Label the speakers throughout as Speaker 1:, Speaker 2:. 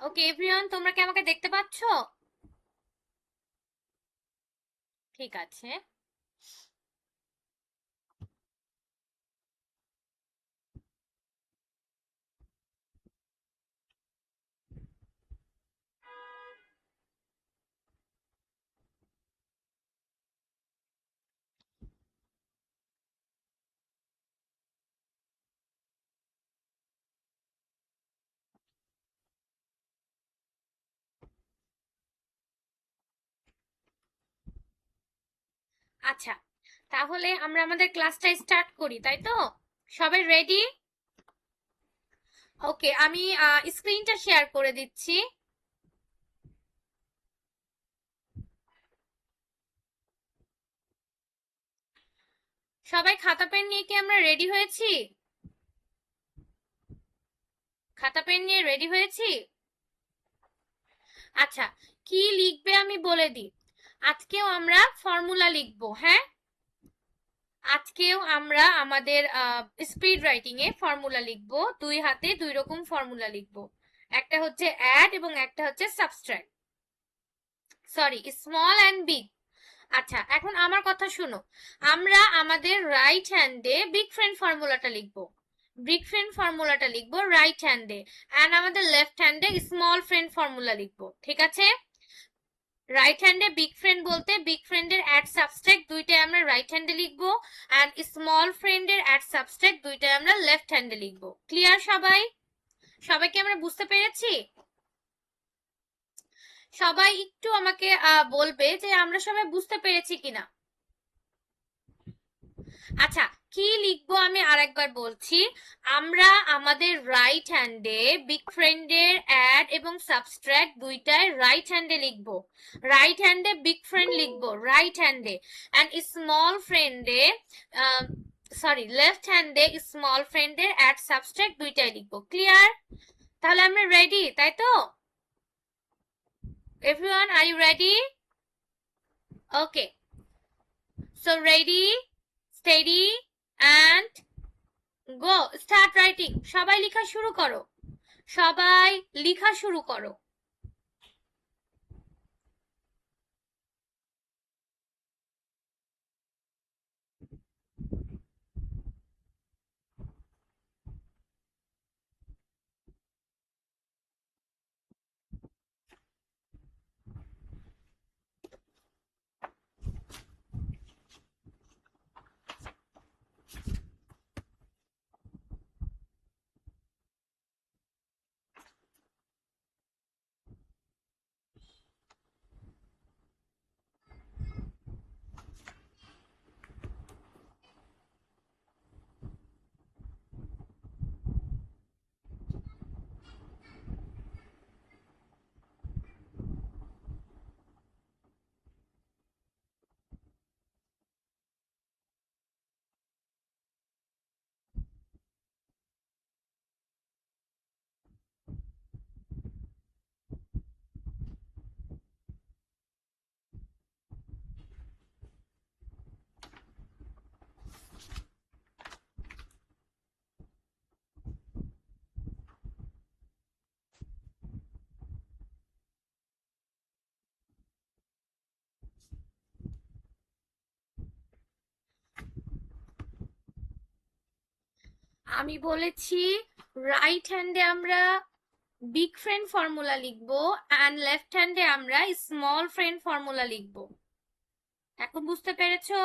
Speaker 1: ওকে everyone, তোমরা কি আমাকে দেখতে পাচ্ছো? ঠিক আছে। আচ্ছা, তাহলে আমরা আমাদের ক্লাসটা স্টার্ট করি, তাই তো? সবাই রেডি? ওকে, আমি স্ক্রিনটা শেয়ার করে দিচ্ছি। সবাই খাতা পেন নিয়ে কি আমরা রেডি হয়েছি? খাতা পেন নিয়ে রেডি হয়েছি? আচ্ছা, কি লিখবে আমি বলে দিই। আজকেও আমরা ফর্মুলা লিখবো, হ্যাঁ? আজকেও আমরা আমাদের স্পিড রাইটিং এ ফর্মুলা লিখবো। দুই হাতে দুই রকম ফর্মুলা লিখবো। একটা হচ্ছে অ্যাড এবং একটা হচ্ছে subtract. Sorry, small and big. আচ্ছা, এখন আমার কথা শুনো। আমরা আমাদের রাইট হ্যান্ডে বিগ ফ্রেন্ড ফর্মুলাটা লিখবো। বিগ ফ্রেন্ড ফর্মুলাটা লিখবো রাইট হ্যান্ডে, এন্ড আমাদের লেফট হ্যান্ডে স্মল ফ্রেন্ড ফর্মুলা লিখবো। ঠিক আছে? রাইট হ্যান্ডে বিগ ফ্রেন্ড বলতে বিগ ফ্রেন্ডের অ্যাড সাবস্ট্রাক্ট দুইটাই আমরা রাইট হ্যান্ডে লিখবো, এন্ড স্মল ফ্রেন্ডের অ্যাড সাবস্ট্রাক্ট দুইটাই আমরা লেফট হ্যান্ডে লিখবো। ক্লিয়ার সবাই? সবাইকে আমরা বুঝতে পেরেছি? সবাই একটু আমাকে বলবে যে আমরা সবাই বুঝতে পেরেছি কিনা। আচ্ছা, কি লিখবো আমি আরেকবার বলছি। আমরা আমাদের রাইট হ্যান্ডে বিগ ফ্রেন্ডের অ্যাড এবং সাবট্রাক্ট দুইটাই রাইট হ্যান্ডে লিখবো। রাইট হ্যান্ডে বিগ ফ্রেন্ড লিখবো রাইট হ্যান্ডে, এন্ড স্মল ফ্রেন্ডে সরি লেফট হ্যান্ডে স্মল ফ্রেন্ডের অ্যাড সাবট্রাক্ট দুইটাই লিখবো। ক্লিয়ার? তাহলে আমরা রেডি, তাই তো? Everyone, are you ready? Okay, so ready, steady, and go, start writing. সবাই লেখা শুরু করো। সবাই লেখা শুরু করো। আমি বলেছি রাইট হ্যান্ডে আমরা বিগ ফ্রেন্ড ফর্মুলা লিখবো, অ্যান্ড লেফট হ্যান্ডে আমরা স্মল ফ্রেন্ড ফর্মুলা লিখবো। এখন বুঝতে পেরেছো?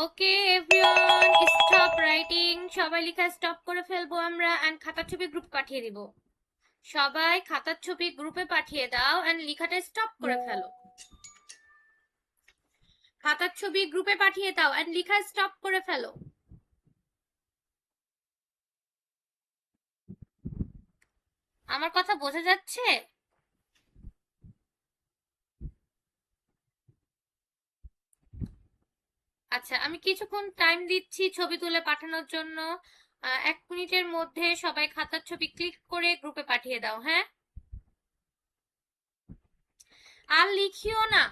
Speaker 1: ওকে এভরিওয়ান, স্টপ রাইটিং। সবাই লেখা স্টপ করে ফেলবো আমরা, এন্ড খাতার ছবি গ্রুপ পাঠিয়ে দিব। সবাই খাতার ছবি গ্রুপে পাঠিয়ে দাও এন্ড লেখাটা স্টপ করে ফেলো। খাতার ছবি গ্রুপে পাঠিয়ে দাও এন্ড লেখা স্টপ করে ফেলো। আমার কথা বোঝা যাচ্ছে? আচ্ছা, আমি কিছুক্ষণ টাইম দিচ্ছি ছবি তুলে পাঠানোর জন্য। 1 মিনিটের মধ্যে সবাই খাতার ছবি ক্লিক করে গ্রুপে পাঠিয়ে দাও। হ্যাঁ, আর লিখিও না,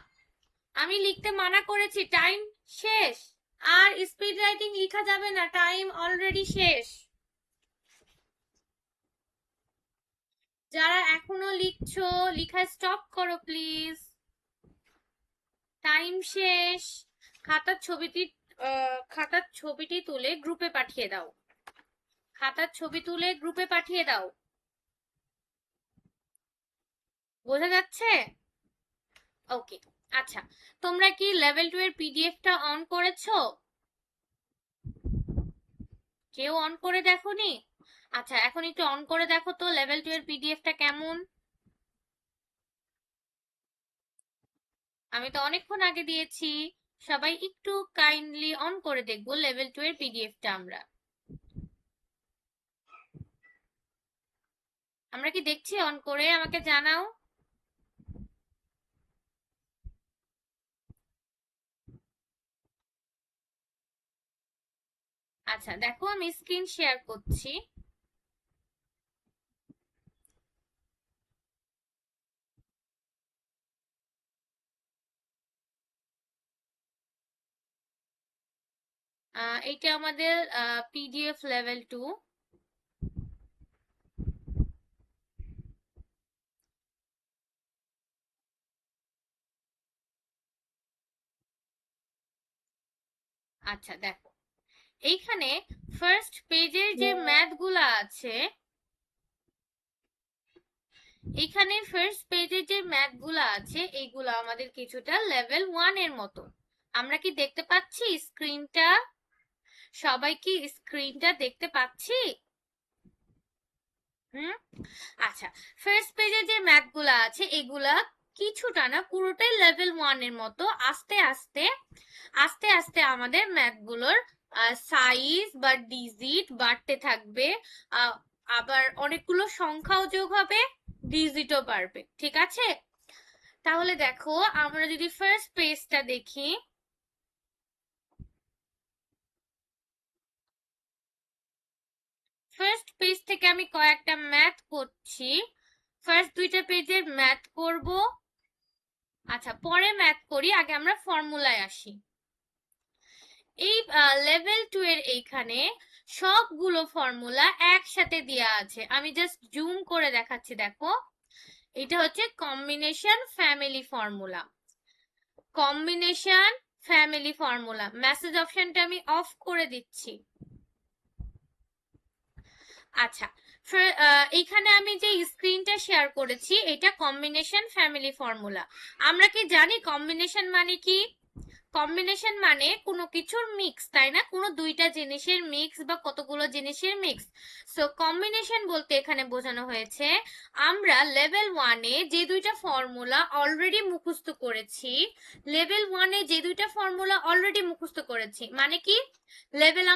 Speaker 1: আমি লিখতে মানা করেছি, টাইম শেষ। আর স্পিড রাইটিং লেখা যাবে না, টাইম অলরেডি শেষ। যারা এখনো লিখছো লেখা স্টপ করো প্লিজ, টাইম শেষ। খাতার ছবিটি তুলে গ্রুপে পাঠিয়ে দাও। খাতার ছবি তুলে গ্রুপে পাঠিয়ে দাও। বোঝা যাচ্ছে? ওকে, আচ্ছা, তোমরা কি লেভেল 2 এর পিডিএফটা অন করেছো? কেউ অন করে দেখোনি? আচ্ছা, এখন একটু অন করে দেখো তো লেভেল 2 এর পিডিএফটা কেমন। আমি তো অনেকক্ষণ আগে দিয়েছি, সবাই একটু কাইন্ডলি অন করে দেখবো লেভেল 2 এর পিডিএফটা। আমরা কি দেখছি অন করে? আমাকে জানাও। আচ্ছা, দেখো আমি স্ক্রিন শেয়ার করছি। এইটা আমাদের পিডিএফ লেভেল 2। আচ্ছা, দেখো এইখানে ফার্স্ট পেজের যে ম্যাথ গুলা আছে, এইখানে ফার্স্ট পেজের যে ম্যাথ গুলা আছে এইগুলো আমাদের কিছুটা লেভেল 1 এর মতো। আমরা কি দেখতে পাচ্ছি স্ক্রিনটা? সবাই কি স্ক্রিনটা দেখতে পাচ্ছি? আচ্ছা, ফার্স্ট পেজে যে ম্যাথ গুলা আছে এগুলা কিছুটা না, পুরোটাই লেভেল 1 এর মতো। আস্তে আস্তে আস্তে আস্তে আমাদের ম্যাথ গুলোর সাইজ বা ডিজিট বাড়তে থাকবে। আবার অনেকগুলো সংখ্যাও যোগ হবে, ডিজিটও বাড়বে। ঠিক আছে, তাহলে দেখো আমরা যদি ফার্স্ট পেজটা দেখি, ফার্স্ট পেজ থেকে আমি কয়েকটা ম্যাথ করছি। ফার্স্ট 2টা পেজের ম্যাথ করব। আচ্ছা, পরে ম্যাথ করি, আগে আমরা ফর্মুলায় আসি। এই লেভেল 2 এর এইখানে সবগুলো ফর্মুলা একসাথে দেয়া আছে। আমি জাস্ট জুম করে দেখাচ্ছি, দেখো এটা হচ্ছে combination family formula. Combination family formula, message অপশনটা আমি অফ করে দিচ্ছি। আচ্ছা, এইখানে আমি যে স্ক্রিনটা শেয়ার করেছি এটা কম্বিনেশন ফ্যামিলি ফর্মুলা। আমরা কি জানি কম্বিনেশন মানে কি? কম্বিনেশন মানে কোনো কিছুর মিক্স, তাই না? কোনো দুইটা জিনিসের মিক্স বা কতগুলো জিনিসের মিক্স। সো কম্বিনেশন বলতে এখানে বোঝানো হয়েছে আমরা লেভেল 1 এ যে দুইটা ফর্মুলা অলরেডি মুখস্থ করেছি, লেভেল 1 এ যে দুইটা ফর্মুলা অলরেডি মুখস্থ করেছি মানে কি, লেভেল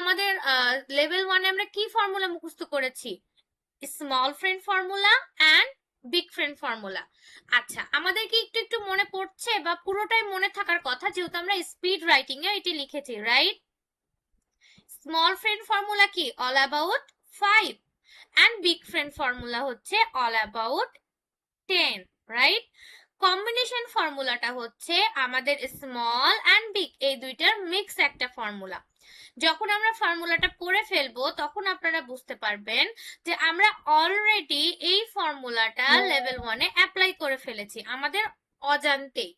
Speaker 1: 1 এ আমরা কি ফর্মুলা মুখস্থ করেছি? Small friend formula and big friend formula. আচ্ছা, আমাদের কি একটু একটু মনে পড়ছে বা পুরোটাই মনে থাকার কথা, যেহেতু আমরা স্পিড রাইটিং এ এটি লিখেছি, রাইট? স্মল ফ্রেন্ড ফর্মুলা কি? All about 5 and big friend formula হচ্ছে অল অ্যাবাউট 10, রাইট? কম্বিনেশন ফর্মুলাটা হচ্ছে আমাদের স্মল এন্ড বিগ এই দুইটার মিক্স একটা ফর্মুলা। যখন আমরা ফর্মুলাটা পড়ে ফেলবো তখন আপনারা বুঝতে পারবেন যে আমরা অলরেডি এই ফর্মুলাটা লেভেল 1 এ অ্যাপ্লাই করে ফেলেছি আমাদের অজান্তেই।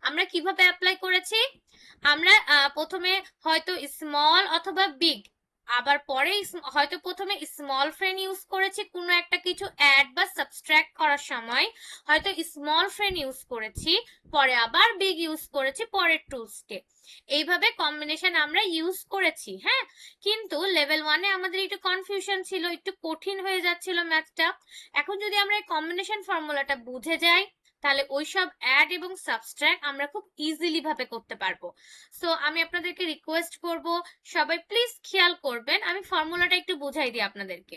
Speaker 1: আমরা কিভাবে অ্যাপ্লাই করেছি? আমরা প্রথমে হয়তো স্মল অথবা বিগ আবার পরে হয়তো প্রথমে স্মল ফ্রেন্ড ইউজ করেছি কোনো একটা কিছু অ্যাড বা সাবট্রাক্ট করার সময়, হয়তো স্মল ফ্রেন্ড ইউজ করেছি, পরে আবার বিগ ইউজ করেছি পরের টুলসকে। এইভাবে কম্বিনেশন আমরা ইউজ করেছি, হ্যাঁ। কিন্তু লেভেল 1-এ আমাদের একটু কনফিউশন ছিল, একটু কঠিন হয়ে যাচ্ছিল ম্যাথটা। এখন যদি আমরা এই কম্বিনেশন ফর্মুলাটা বুঝে যাই, তাহলে ওইসব অ্যাড এবং সাবট্রাক্ট আমরা খুব ইজিলি ভাবে করতে পারবো। সো আমি আপনাদেরকে রিকোয়েস্ট করব, সবাই প্লিজ খেয়াল করবেন, আমি ফর্মুলাটা একটু বুঝাই দিই আপনাদেরকে।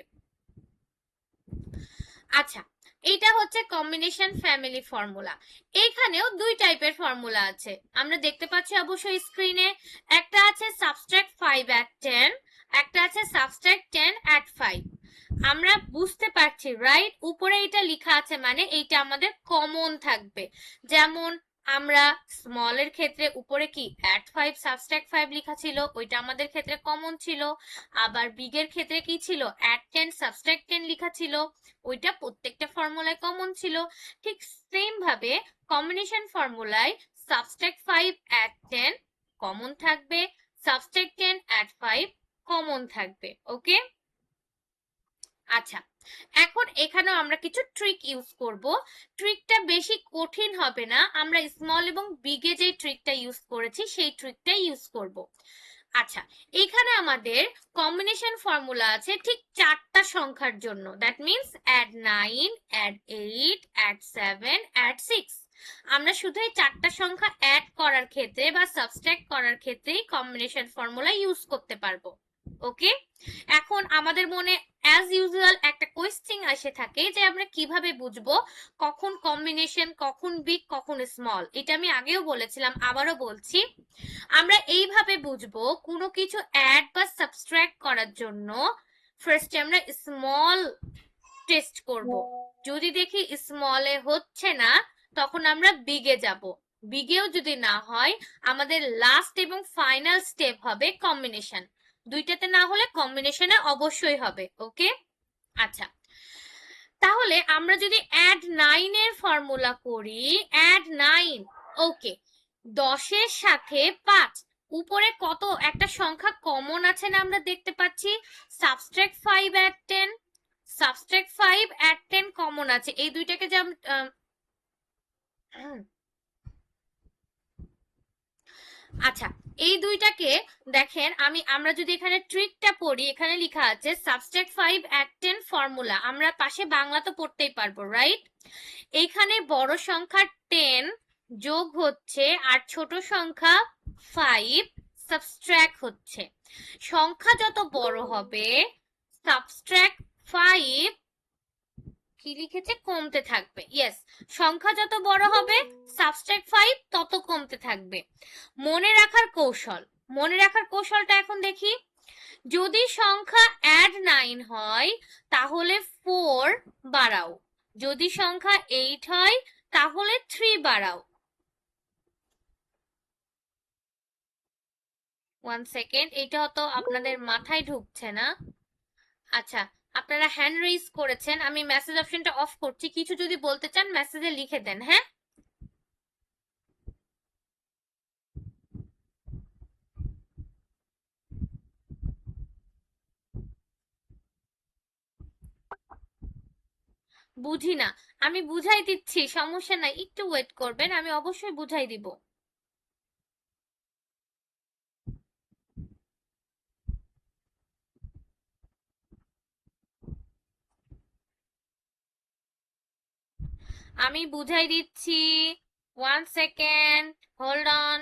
Speaker 1: আচ্ছা, এইটা হচ্ছে কম্বিনেশন ফ্যামিলি ফর্মুলা। এখানেও দুই টাইপের ফর্মুলা আছে, আমরা দেখতে পাচ্ছি অবশ্যই স্ক্রিনে। একটা আছে সাবট্রাক্ট 5 অ্যাট 10, একটা আছে সাবট্রাক্ট 10 অ্যাট 5। আমরা বুঝতে পারছি রাইট, উপরে এটা লেখা আছে মানে এইটা আমাদের কমন থাকবে। যেমন আমরা স্মল এর ক্ষেত্রে উপরে কি অ্যাট 5 সাবট্রাক্ট 5 লেখা ছিল, ওইটা আমাদের ক্ষেত্রে কমন ছিল। আবার বিগ এর ক্ষেত্রে কি ছিল, অ্যাট 10 সাবট্রাক্ট 10 লেখা ছিল, ওইটা প্রত্যেকটা ফর্মুলায় কমন ছিল। ঠিক সেম ভাবে কম্বিনেশন ফর্মুলায় সাবট্রাক্ট 5 অ্যাট 10 কমন থাকবে, সাবট্রাক্ট 10 অ্যাট 5 কমন থাকবে। ওকে, আচ্ছা, এখন এখানেও আমরা কিছু ট্রিক ইউজ করব। ট্রিকটা বেশি কঠিন হবে না, আমরা স্মল এবং বিগে যে ট্রিকটা ইউজ করেছি সেই ট্রিকটাই ইউজ করব। আচ্ছা, এখানে আমাদের কম্বিনেশন ফর্মুলা আছে ঠিক 4টা সংখ্যার জন্য, that means add 9, add 8, add 7, add 6। আমরা শুধু এই 4টা সংখ্যা অ্যাড করার ক্ষেত্রে বা সাবট্রাক্ট করার ক্ষেত্রেই কম্বিনেশন ফর্মুলা ইউজ করতে পারবো। ওকে, এখন আমাদের মনে অ্যাজ ইউজুয়াল একটা কোয়েশ্চেন আসে থাকে যে আমরা কিভাবে বুঝবো কখন কম্বিনেশন, কখন বিগ, কখন স্মল। এটা আমি আগেও বলেছিলাম, আবারও বলছি। আমরা এইভাবে বুঝবো কোনো কিছু অ্যাড বা সাবট্রাক্ট করার জন্য ফার্স্টে আমরা স্মল টেস্ট করব, যদি দেখি স্মলে হচ্ছে না তখন আমরা বিগে যাব, বিগেও যদি না হয় আমাদের লাস্ট এবং ফাইনাল স্টেপ হবে কম্বিনেশন। দুইটাতে না হলে কম্বিনেশনে অবশ্যই হবে। ওকে, আচ্ছা, তাহলে আমরা যদি অ্যাড 9 এর ফর্মুলা করি, অ্যাড 9, ওকে, 10 এর সাথে 5, উপরে কত একটা সংখ্যা কমন আছে না আমরা দেখতে পাচ্ছি, subtract 5 at 10, subtract 5 at 10 common আছে। এই দুইটাকে যে আচ্ছা, এই দুইটাকে দেখেন, আমরা যদি এখানে ট্রিকটা পড়ি, এখানে লেখা আছে সাবট্রাক্ট 5 অ্যাট 10 ফর্মুলা, আমরা পাশে বাংলা তো পড়তেই পারবো রাইট। এখানে বড় সংখ্যা 10 যোগ হচ্ছে আর ছোট সংখ্যা 5 সাবট্রাক্ট হচ্ছে। সংখ্যা যত বড় হবে সাবট্রাক্ট 5 কি লিখেছে, কমতে থাকবে। ইয়েস, সংখ্যা যত বড় হবে সাবট্রাক্ট 5 তত কমতে থাকবে। মনে রাখার কৌশল, মনে রাখার কৌশলটা এখন দেখি। যদি সংখ্যা অ্যাড 9 হয় তাহলে 4 বাড়াও, যদি সংখ্যা 8 হয় তাহলে 3 বাড়াও। 1 সেকেন্ড, এটা তো আপনাদের মাথায় ঢুকছে না। আচ্ছা, আপনারা হ্যান্ড রেইজ করেছেন, আমি মেসেজ অপশনটা অফ করছি, কিছু যদি বলতে চান মেসেজে লিখে দেন। হ্যাঁ, বুঝি না, আমি বুঝাই দিচ্ছি, সমস্যা নাই, একটু ওয়েট করবেন, আমি অবশ্যই বুঝাই দিব। আমি বুঝাই দিচ্ছি, 1 সেকেন্ড, হোল্ড অন।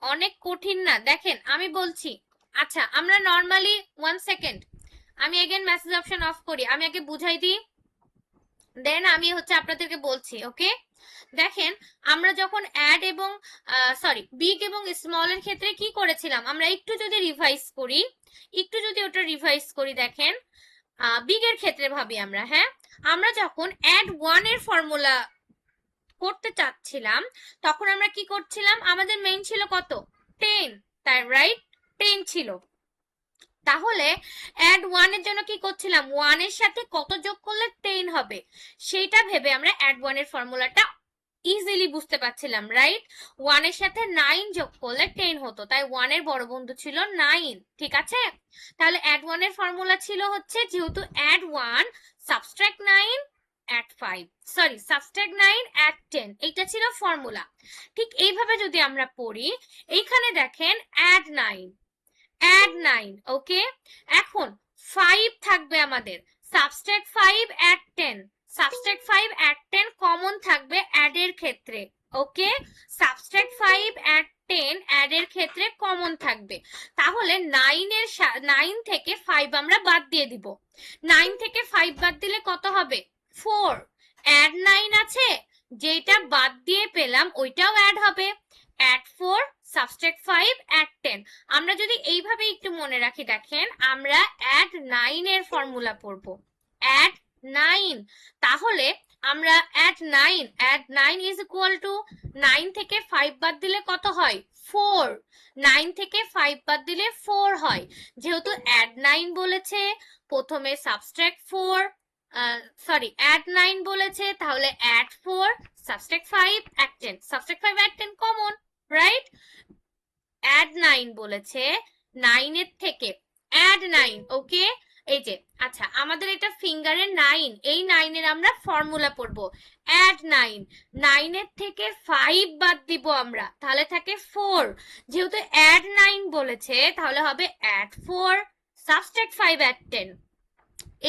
Speaker 1: অনেক কঠিন না, দেখেন আমি বলছি। আচ্ছা, আমরা নরমালি 1 সেকেন্ড, আমি এগেন মেসেজ অপশন অফ করি, আমি আগে বুঝাই দিই, দেন আমি হচ্ছে আপনাদেরকে বলছি। ওকে, দেখেন আমরা যখন অ্যাড এবং সরি বিগ এবং স্মল এর ক্ষেত্রে কি করেছিলাম, আমরা একটু যদি রিভাইজ করি, একটু যদি ওটা রিভাইজ করি, দেখেন বিগ এর ক্ষেত্রে ভাবি আমরা। হ্যাঁ, আমরা যখন অ্যাড 1 এর ফর্মুলা করতে চাচ্ছিলাম তখন আমরা কি করছিলাম, আমাদের মেইন ছিল কত, 10, তাই রাইট, 10 ছিল। তাহলে অ্যাড 1 এর জন্য কি করছিলাম, 1 এর সাথে কত যোগ করলে 10 হবে সেটা ভেবে আমরা অ্যাড 1 এর ফর্মুলাটা ইজিলি বুঝতে পারছিলাম, রাইট? 1 এর সাথে 9 যোগ করলে 10 হতো, তাই 1 এর বড় বন্ধু ছিল 9, ঠিক আছে? তাহলে অ্যাড 1 এর ফর্মুলা ছিল হচ্ছে, যেহেতু add 1 subtract 9 add 5, sorry subtract 9 add 10, এইটা ছিল ফর্মুলা। ঠিক এইভাবে যদি আমরা পড়ি, এইখানে দেখেন অ্যাড 9, ওকে? এখন 5 থাকবে আমাদের, subtract 5 add 10, subtract 5 add 10 common থাকবে অ্যাড এর ক্ষেত্রে, ওকে? সাবট্রাক্ট 5 অ্যাড 10 অ্যাড এর ক্ষেত্রে কমন থাকবে। তাহলে 9 থেকে 5 আমরা বাদ দিয়ে দিব। 9 থেকে 5 বাদ দিলে কত হবে? 4। অ্যাড 9 আছে, যেটা বাদ দিয়ে পেলাম ওইটাও অ্যাড হবে। Add 4 subtract 5 add 10। আমরা যদি এইভাবে একটু মনে রাখি, দেখেন আমরা অ্যাড 9 এর ফর্মুলা পড়বো, অ্যাড 9। তাহলে আমরা অ্যাড 9 ইজ ইকুয়াল টু 9 থেকে 5 বাদ দিলে কত হয়? 4। 9 থেকে 5 বাদ দিলে 4 হয়। যেহেতু অ্যাড 9 বলেছে, প্রথমে সাবট্রাক্ট 4, সরি অ্যাড 9 বলেছে, তাহলে add 4 subtract 5 add 10, subtract 5 add 10 common, right? Add 9 বলেছে, 9 এর থেকে অ্যাড 9, ওকে? এই যে, আচ্ছা আমাদের এটা ফিঙ্গারের 9, এই 9 এর আমরা ফর্মুলা পড়বো, অ্যাড 9 এর থেকে 5 বাদ দিব আমরা, তাহলে থাকে 4। যেহেতু অ্যাড 9 বলেছে, তাহলে হবে অ্যাড 4 সাবট্রাক্ট 5 অ্যাড 10।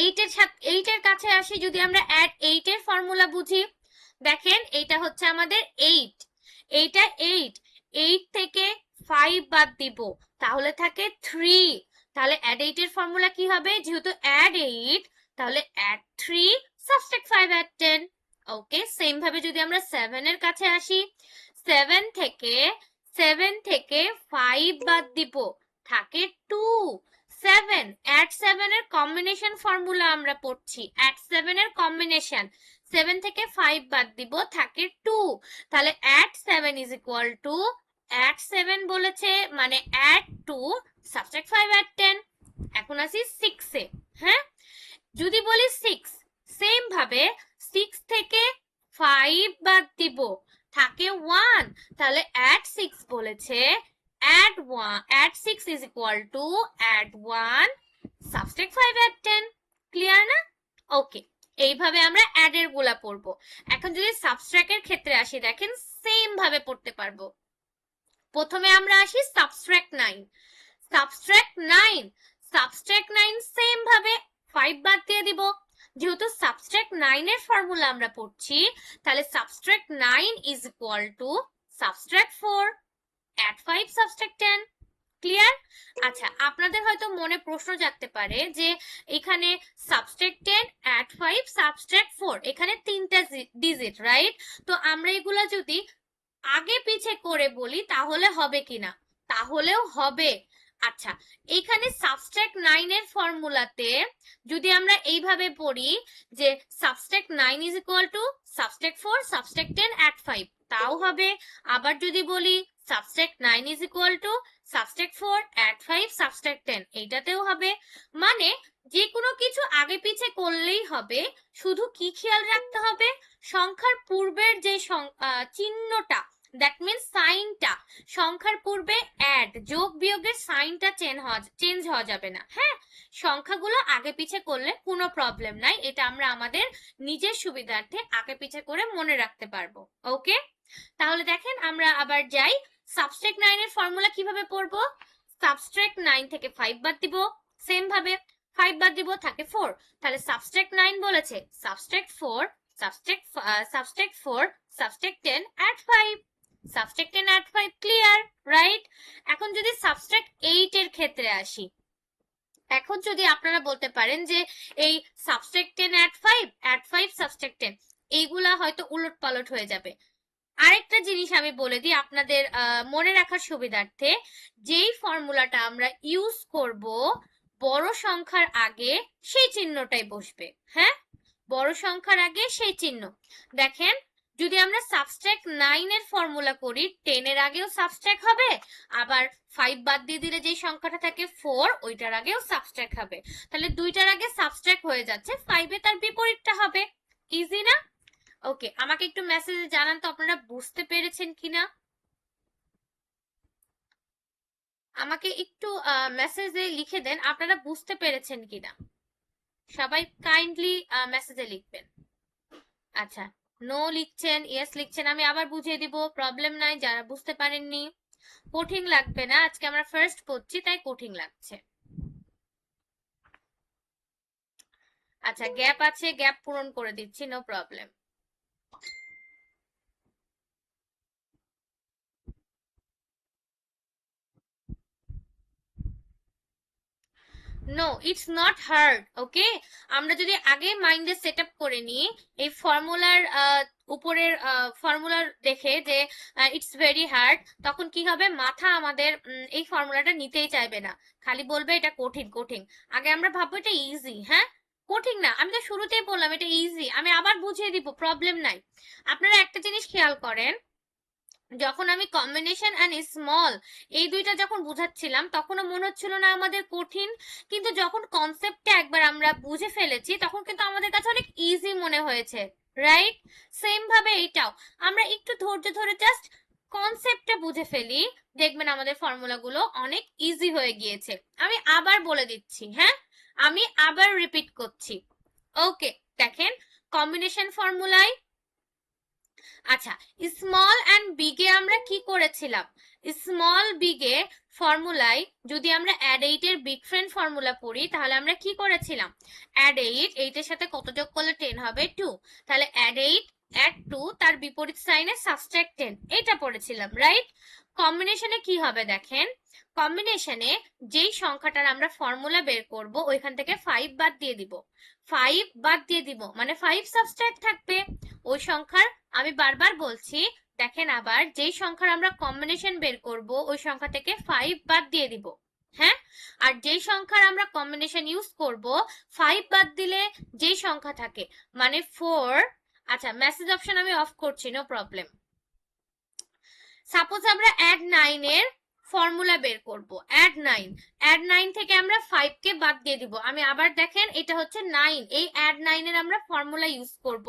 Speaker 1: 8 এর কাছে আসি, যদি আমরা অ্যাড 8 এর ফর্মুলা বুঝি, দেখেন এইটা হচ্ছে আমাদের 8, এইটা 8 থেকে 5 বাদ দিব, তাহলে থাকে 3। তাহলে অ্যাড 8 এর ফর্মুলা কি হবে? যেহেতু অ্যাড 8, তাহলে অ্যাড 3 সাবট্রাক্ট 5 অ্যাড 10, ওকে? সেম ভাবে যদি আমরা 7 এর কাছে আসি, 7 থেকে 5 বাদ দিব, থাকে 2। 7 অ্যাড 7 এর কম্বিনেশন ফর্মুলা আমরা পড়ছি, অ্যাড 7 এর কম্বিনেশন। 7 থেকে 5 বাদ দিব, থাকে 2। তাহলে add 7 is equal to, add 7 বলেছে মানে অ্যাড 2 সাবট্রাক্ট 5 অ্যাড 10। এখন আসি 6 এ, হ্যাঁ? যদি বলি 6, সেম ভাবে 6 থেকে 5 বাদ দিব, থাকে 1। তাহলে অ্যাড 6 বলেছে, add 6 is equal to add 1 subtract 5 add 10, clear না? ওকে, এইভাবে আমরা অ্যাড এর গুলা পড়বো। এখন যদি সাবট্রাক্ট এর ক্ষেত্রে আসি, দেখেন সেম ভাবে পড়তে পারবো। প্রথমে আমরা আসি সাবট্রাক্ট 9 সেম ভাবে 5 বাদ দিয়ে দিব। যেহেতু সাবট্রাক্ট 9 এর ফর্মুলা আমরা পড়ছি, তাহলে subtract 9 is equal to subtract 4 add 5 subtract 10, clear? আচ্ছা, আপনাদের হয়তো মনে প্রশ্ন জাগতে পারে যে এখানে সাবট্রাক্ট 10 add 5 সাবট্রাক্ট 4, এখানে 3টা ডিজিট, রাইট? তো আমরা এগুলা যদি আগে পিছে করে বলি তাহলে হবে কিনা? তাহলেও হবে। আচ্ছা, এখানে সাবট্রাক্ট 9 এর ফর্মুলাতে যদি আমরা এইভাবে পড়ি যে subtract 9 is equal to subtract 4 subtract 10 add 5, তাও হবে। আবার যদি বলি subtract 9 is equal to subtract 4 add 5 subtract 10, এইটাতেও হবে। মানে যে কোনো কিছু আগে পিছে করলেই হবে, শুধু কি খেয়াল রাখতে হবে? সংখ্যার পূর্বের যে চিহ্নটা, দ্যাট মিন্স সাইনটা, সংখ্যার পূর্বে অ্যাড যোগ বিয়োগের সাইনটা চেঞ্জ হওয়া যাবে না, হ্যাঁ? সংখ্যাগুলো আগে পিছে করলে কোনো প্রবলেম নাই, এটা আমরা আমাদের নিজের সুবিধার্থে আগে পিছে করে মনে রাখতে পারবো, ওকে? তাহলে দেখেন আমরা আবার যাই, সাবট্রাক্ট 9 এর ফর্মুলা কিভাবে পড়বো? সাবট্রাক্ট 9 থেকে 5 বাদ দিব, সেম ভাবে 5 বাদ দিব, থাকে 4। তাহলে সাবট্রাক্ট 9 বলেছে subtract 4 subtract 4 subtract 10 add 5, subtract 10 add 5, clear, right? এখন যদি সাবট্রাক্ট 8 এর ক্ষেত্রে আসি, এখন যদি আপনারা বলতে পারেন যে এই সাবট্রাক্ট 10 অ্যাড 5 সাবট্রাক্ট 10, এইগুলা হয়তো উলটপালট হয়ে যাবে। আরেকটা জিনিস আমি বলে দিই আপনাদের মনে রাখার সুবিধার্থে, যেই ফর্মুলাটা আমরা ইউজ করব বড় সংখ্যার আগে সেই চিহ্নটাই বসবে, হ্যাঁ? বড় সংখ্যার আগে সেই চিহ্ন। দেখেন যদি আমরা সাবস্ট্রাক্ট 9 এর ফর্মুলা করি 10 এর আগেও সাবস্ট্রাক্ট হবে, আবার 5 বাদ দিয়ে দিলে যে সংখ্যাটা থাকে 4 ওইটার আগেও সাবস্ট্রাক্ট হবে। তাহলে দুইটার আগে সাবস্ট্রাক্ট হয়ে যাচ্ছে, 5 এ তার বিপরীতটা হবে। ইজি না? ওকে, আমাকে একটু মেসেজে জানান তো আপনারা বুঝতে পেরেছেন কিনা। আমাকে একটু মেসেজে লিখে দেন আপনারা বুঝতে পেরেছেন কিনা। সবাই কাইন্ডলি মেসেজে লিখবেন। আচ্ছা, নো লিখছেন, ইয়েস লিখছেন, আমি আবার বুঝিয়ে দিব, প্রবলেম নাই। যারা বুঝতে পারেননি কঠিন লাগবে না, আজকে আমরা ফার্স্ট পড়ছি তাই কঠিন লাগছে। আচ্ছা, গ্যাপ আছে, গ্যাপ পূরণ করে দিচ্ছি, no problem. No, it's not hard. Okay, আমরা যদি আগে মাইন্ডে সেট আপ করে নিই এই ফর্মুলার উপরের ফর্মুলার দেখে যে ইটস ভেরি হার্ড, তখন কি হবে, মাথা আমাদের এই ফর্মুলাটা নিতেই চাইবে না, খালি বলবে এটা কঠিন কঠিন। আগে আমরা ভাববো এটা ইজি। হ্যাঁ, কঠিন না, আমি তো শুরুতেই বললাম এটা ইজি, আমি আবার বুঝিয়ে দিব, প্রবলেম নাই। আপনারা একটা জিনিস খেয়াল করেন, যখন আমি কম্বিনেশন এন্ড স্মল এই দুইটা যখন বুঝাচ্ছিলাম তখনও মনে হচ্ছিল না আমাদের কঠিন, কিন্তু যখন কনসেপ্টটা একবার আমরা বুঝে ফেলেছি তখন কিন্তু আমাদের কাছে অনেক ইজি মনে হয়েছে, রাইট? সেম ভাবে এইটাও আমরা একটু ধৈর্য ধরে জাস্ট কনসেপ্টটা বুঝে ফেলি, দেখবেন আমাদের ফর্মুলাগুলো অনেক ইজি হয়ে গিয়েছে। আমি আবার বলে দিচ্ছি, হ্যাঁ, আমি আবার রিপিট করছি। ওকে, দেখেন কম্বিনেশন ফর্মুলায়, আচ্ছা, স্মল এন্ড বিগে আমরা কি করেছিলাম, স্মল বিগে ফর্মুলায় যদি আমরা অ্যাড 8 এর বিগ ফ্রেন্ড ফর্মুলা পড়ি তাহলে আমরা কি করেছিলাম, অ্যাড 8 এর সাথে কত যোগ করলে 10 হবে 2, তাহলে অ্যাড 8 অ্যাড 2 তার বিপরীত সাইনে সাবট্রাক্ট 10, এটা পড়েছিলাম, রাইট? কম্বিনেশনে কি হবে দেখেন, কম্বিনেশনে যেই সংখ্যাটার আমরা ফর্মুলা বের করব ওইখান থেকে 5 বাদ দিয়ে দিব, 5 বাদ দিয়ে দিব মানে 5 সাবট্রাক্ট থাকবে ওই সংখ্যার। আমি বারবার বলছি, দেখেন আবার যেই সংখ্যার আমরা কম্বিনেশন বের করব ওই সংখ্যা থেকে 5 বাদ দিয়ে দিব। হ্যাঁ, আর যেই সংখ্যার আমরা কম্বিনেশন ইউজ করব 5 বাদ দিলে যেই সংখ্যা থাকে মানে 4। আচ্ছা, মেসেজ অপশন আমি অফ করছি, নো প্রবলেম। সাপোজ আমরা অ্যাড 9 এর ফর্মুলা বের করব, অ্যাড 9 থেকে আমরা 5 কে বাদ দিয়ে দিব। আমি আবার দেখেন এটা হচ্ছে 9, এই অ্যাড 9 এর আমরা ফর্মুলা ইউজ করব,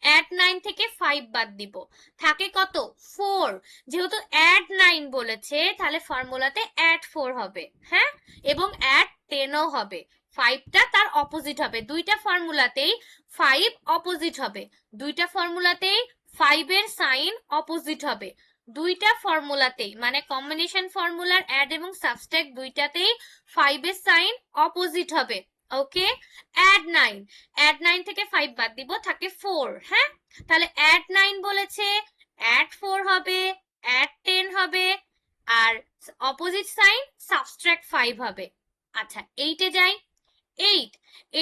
Speaker 1: অ্যাড 9 থেকে 5 বাদ দিব, থাকে কত 4। যেহেতু অ্যাড 9 বলেছে তাহলে ফর্মুলাতে অ্যাড 4 হবে, হ্যাঁ, এবং অ্যাড 10 ও হবে, 5টা তার অপোজিট হবে, দুইটা ফর্মুলাতেই 5 অপোজিট হবে, দুইটা ফর্মুলাতেই 5 এর সাইন অপোজিট হবে, দুইটা ফর্মুলাতেই মানে কম্বিনেশন ফর্মুলার অ্যাড এবং সাবট্রাক্ট দুইটাতেই 5 এর সাইন অপোজিট হবে। ওকে, অ্যাড 9 থেকে 5 বাদ দিব, থাকে 4। হ্যাঁ, তাহলে অ্যাড 9 বলেছে, অ্যাড 4 হবে, অ্যাড 10 হবে, আর অপোজিট সাইন সাবট্রাক্ট 5 হবে। আচ্ছা, 8 এ যাই,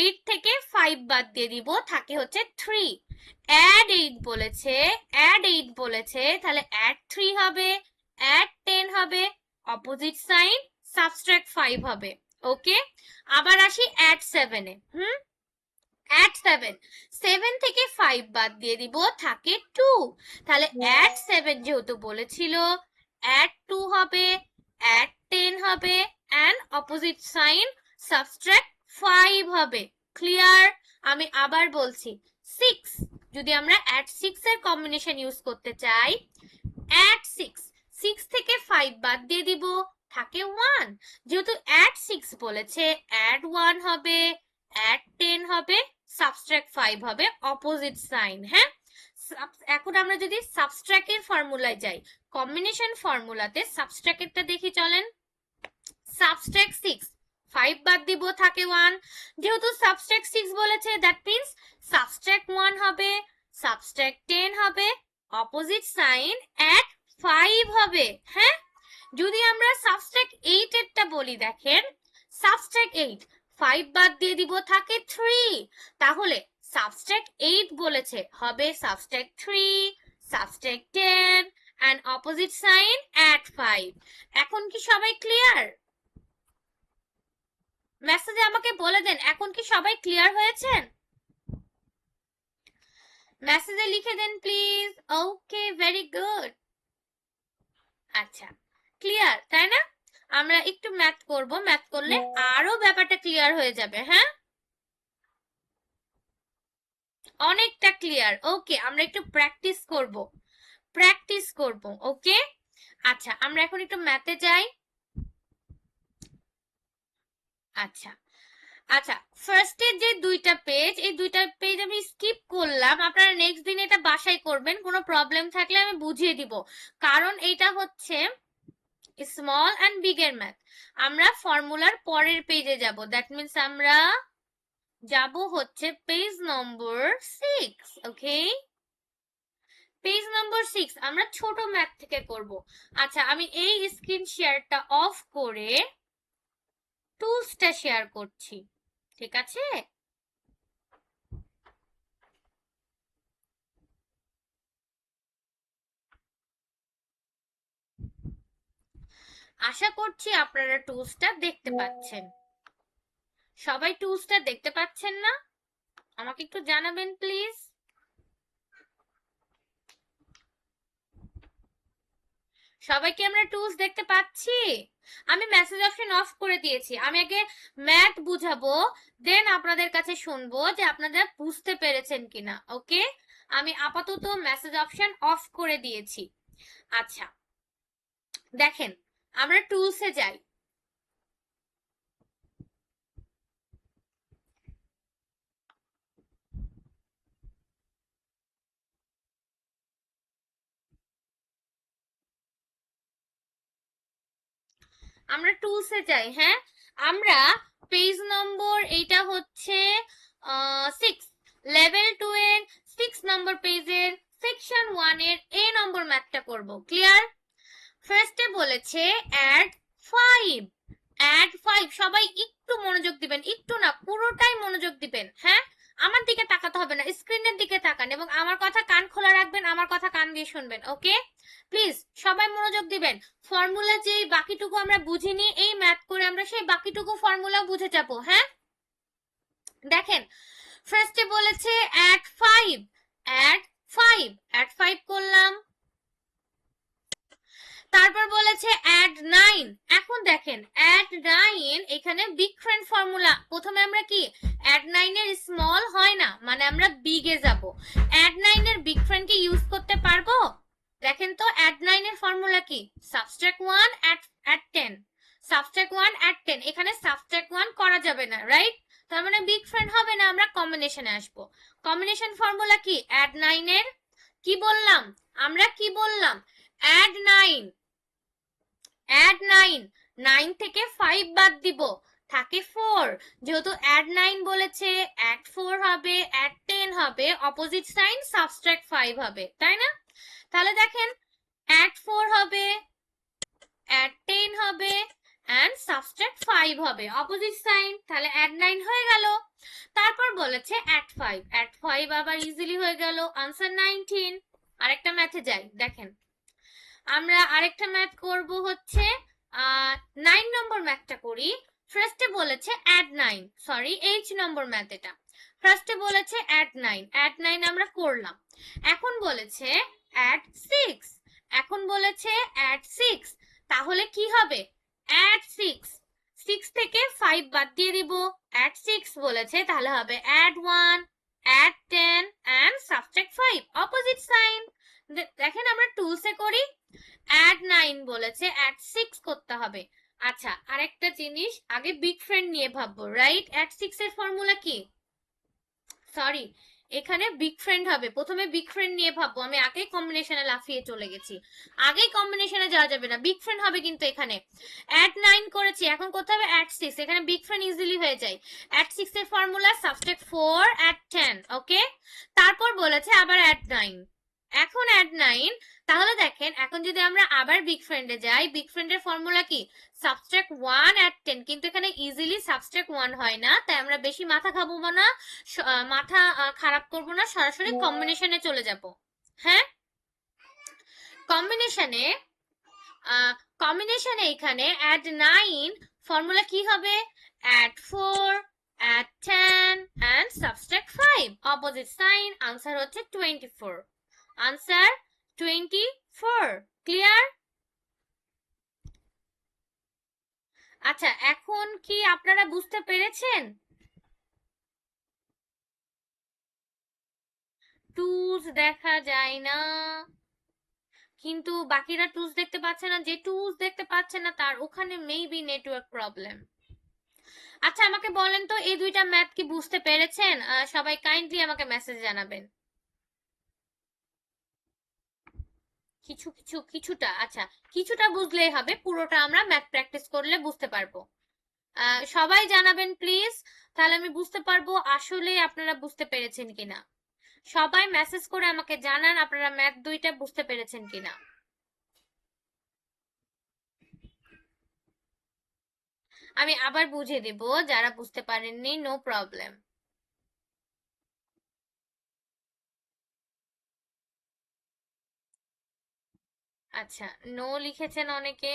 Speaker 1: 8 থেকে 5 বাদ দিয়ে দিব, থাকে হচ্ছে 3। অ্যাড 8 বলেছে, অ্যাড 8 বলেছে, তাহলে অ্যাড 3 হবে, অ্যাড 10 হবে, অপোজিট সাইন সাবট্রাক্ট 5 হবে। ওকে, আবার আসি অ্যাড 7 এ। অ্যাড 7 থেকে 5 বাদ দিয়ে দিব, থাকে 2। তাহলে অ্যাড 7 যেহেতু বলেছিল অ্যাড 2 হবে, অ্যাড 10 হবে, এন্ড অপোজিট সাইন সাবট্রাক্ট 5 হবে। ক্লিয়ার? আমি আবার বলছি, 6 যদি আমরা অ্যাড 6 এর কম্বিনেশন ইউজ করতে চাই, অ্যাড 6 থেকে 5 বাদ দিয়ে দিব, থাকে 1। যেহেতু অ্যাড 6 বলেছে অ্যাড 1 হবে, অ্যাড 10 হবে, সাবট্রাক্ট 5 হবে, অপোজিট সাইন। হ্যাঁ, এখন আমরা যদি সাবট্রাক্টের ফর্মুলায় যাই, কম্বিনেশন ফর্মুলাতে সাবট্রাক্টেরটা দেখি চলেন। সাবট্রাক্ট 6, 5 বাদ দিব, থাকে 1। যেহেতু সাবট্রাক্ট 6 বলেছে দ্যাট মিন্স সাবট্রাক্ট 1 হবে, সাবট্রাক্ট 10 হবে, অপোজিট সাইন অ্যাড 5 হবে। হ্যাঁ, যদি আমরা সাবট্রাক্ট 8 এরটা বলি, দেখেন সাবট্রাক্ট 8, 5 বাদ দিয়ে দিব, থাকে 3। তাহলে সাবট্রাক্ট 8 বলেছে হবে subtract 3, subtract 10 and opposite sign add 5। এখন কি সবাই ক্লিয়ার? মেসেজে আমাকে বলে দেন এখন কি সবাই ক্লিয়ার হয়েছেন? মেসেজে লিখে দেন প্লিজ। Okay, very good. আচ্ছা, ক্লিয়ার তাই না? আমরা একটু ম্যাথ করব, ম্যাথ করলে আরো ব্যাপারটা ক্লিয়ার হয়ে যাবে। হ্যাঁ, অনেকটা ক্লিয়ার। ওকে, আমরা একটু প্র্যাকটিস করব, প্র্যাকটিস করব। ওকে, আচ্ছা আমরা এখন একটু ম্যাথে যাই। আচ্ছা আচ্ছা, ফার্স্টের যে দুইটা পেজ, এই দুইটা পেজ আমি স্কিপ করলাম। আপনারা নেক্সট দিন এটা বাসায় করবেন, কোনো প্রবলেম থাকলে আমি বুঝিয়ে দিব, কারণ এটা হচ্ছে স্মল অ্যান্ড বিগের ম্যাথ। আমরা ফর্মুলার পরের পেজে যাব, দ্যাট মিন্স আমরা যাব হচ্ছে পেজ নম্বর 6। ওকে, পেজ নম্বর 6 আমরা ছোট ম্যাথ থেকে করব। আচ্ছা, আমি এই স্ক্রিন শেয়ারটা অফ করে টুলসটা শেয়ার করছি, ঠিক আছে? আশা করছি আপনারা টুলসটা দেখতে পাচ্ছেন। সবাই টুলসটা দেখতে পাচ্ছেন না? আমাকে একটু জানাবেন প্লিজ। সবাইকে আমরা টুলস দেখতে পাচ্ছি? আমি মেসেজ অপশন অফ করে দিয়েছি। আমি আগে ম্যাথ বুঝাবো, দেন আপনাদের কাছে শুনবো যে আপনারা বুঝতে পেরেছেন কিনা। ওকে, আমি আপাতত মেসেজ অপশন অফ করে দিয়েছি। আচ্ছা দেখেন, আমরা টুলসে যাই। আমরা টুলসে যাই। হ্যাঁ, আমরা পেজ নম্বর এইটা হচ্ছে 6, লেভেল 2 এর 6 নম্বর পেজের সেকশন 1 এর এ নম্বর ম্যাথটা করব। ক্লিয়ার? ফার্স্টে বলেছে অ্যাড 5, অ্যাড 5। সবাই একটু মনোযোগ দিবেন, একটু না পুরোটাই মনোযোগ দিবেন। হ্যাঁ, আমার দিকে তাকাতে হবে না, স্ক্রিনের দিকে তাকান এবং আমার কথা কান খোলা রাখবেন, আমার কথা কান দিয়ে শুনবেন। ওকে, প্লিজ সবাই মনোযোগ দিবেন। ফর্মুলা যে বাকিটুকু আমরা বুঝিনি, এই ম্যাথ করে আমরা সেই বাকিটুকু ফর্মুলা বুঝে যাবো। হ্যাঁ, দেখেন ফার্স্টে বলেছে অ্যাড 5, অ্যাড 5, অ্যাড 5 করলাম। তারপর বলেছে অ্যাড 9। এখন দেখেন অ্যাড 9 এখানে বিগ ফ্রেন্ড ফর্মুলা। প্রথমে আমরা কি অ্যাড 9 এর স্মল হয় না, মানে আমরা বিগে যাব। অ্যাড 9 এর বিগ ফ্রেন্ড কি ইউজ করতে পারবো? দেখেন তো অ্যাড 9 এর ফর্মুলা কি? Subtract 1 at 10, subtract 1 at 10। এখানে সাবট্রাক্ট 1 করা যাবে না, রাইট? তার মানে বিগ ফ্রেন্ড হবে না, আমরা কম্বিনেশনে আসবো। কম্বিনেশন ফর্মুলা কি? অ্যাড 9 এর কি বললাম আমরা, কি বললাম? অ্যাড 9, অ্যাড 9, 9 থেকে 5 বাদ দিব, থাকে 4। যেহেতু অ্যাড 9 বলেছে, অ্যাড 4 হবে, অ্যাড 10 হবে, অপোজিট সাইন সাবট্রাক্ট 5 হবে, তাই না? তাহলে দেখেন অ্যাড 4 হবে, অ্যাড 10 হবে, এন্ড সাবট্রাক্ট 5 হবে, অপোজিট সাইন। তাহলে অ্যাড 9 হয়ে গেল। তারপর বলেছে অ্যাড 5, অ্যাড 5 আবার ইজিলি হয়ে গেল, আনসার 19। আরেকটা ম্যাথে যাই। দেখেন আমরা আরেকটা ম্যাথ করব হচ্ছে 9 নম্বর ম্যাথটা করি। ফার্স্টে বলেছে অ্যাড 9, সরি 8 নম্বর ম্যাথ এটা। ফার্স্টে বলেছে অ্যাড 9, অ্যাড 9 আমরা করলাম। এখন বলেছে অ্যাড 6, এখন বলেছে অ্যাড 6। তাহলে কি হবে? অ্যাড 6, 6 থেকে 5 বাদ দিয়ে দিব, অ্যাড 6 বলেছে, তাহলে হবে add 1, add 10 and subtract 5, opposite sign. দেখেন আমরা টুলসে করি, অ্যাড 9 বলেছে, অ্যাড 6 করতে হবে। আচ্ছা আরেকটা জিনিস, আগে বিগ ফ্রেন্ড নিয়ে ভাববো, রাইট? অ্যাড 6 এর ফর্মুলা কি? সরি, এখানে বিগ ফ্রেন্ড হবে, প্রথমে বিগ ফ্রেন্ড নিয়ে ভাববো। আমি আগেই কম্বিনেশনে লাফিয়ে চলে গেছি, আগেই কম্বিনেশনে যাওয়া যাবে না, বিগ ফ্রেন্ড হবে কিন্তু এখানে। অ্যাড 9 করেছি, এখন করতে হবে অ্যাড 6। এখানে বিগ ফ্রেন্ড ইজিলি হয়ে যায়। অ্যাড 6 এর ফর্মুলা সাবট্রাক্ট 4 অ্যাড 10। ওকে, তারপর বলেছে আবার অ্যাড 9, এখন অ্যাড 9। তাহলে দেখেন এখন যদি আমরা আবার বিগ ফ্রেন্ডে যাই, বিগ ফ্রেন্ডের ফর্মুলা কি? Subtract 1 add 10। কিন্তু এখানে ইজিলি সাবট্রাক্ট 1 হয় না, তাই আমরা বেশি মাথা খাবো না, মাথা খারাপ করব না, সরাসরি কম্বিনেশনে চলে যাব। হ্যাঁ, কম্বিনেশনে কম্বিনেশনে এখানে অ্যাড 9 ফর্মুলা কি হবে? Add 4 add 10 and subtract 5, opposite sign, answer হচ্ছে 24। আনসার 24। ক্লিয়ার? আচ্ছা, এখন কি আপনারা বুঝতে পেরেছেন? টুলস দেখা যায় না, কিন্তু বাকিরা টুলস দেখতে পাচ্ছে না। যে টুলস দেখতে পাচ্ছে না তার ওখানে মেবি নেটওয়ার্ক প্রবলেম। আচ্ছা, আমাকে বলেন তো এই দুইটা ম্যাথ কি বুঝতে পেরেছেন? সবাই কাইন্ডলি আমাকে মেসেজ জানাবেন। কিছুটা। আচ্ছা, কিছুটা বুঝলেই হবে, পুরোটা আমরা ম্যাথ প্র্যাকটিস করলে বুঝতে পারবো। সবাই জানাবেন প্লিজ, তাহলে আমি বুঝতে পারবো আসলে আপনারা বুঝতে পেরেছেন কিনা। সবাই মেসেজ করে আমাকে জানান আপনারা ম্যাথ দুইটা বুঝতে পেরেছেন কিনা। আমি আবার বুঝিয়ে দিব, যারা বুঝতে পারেননি নো প্রবলেম। আচ্ছা, নো লিখেছেন অনেকে,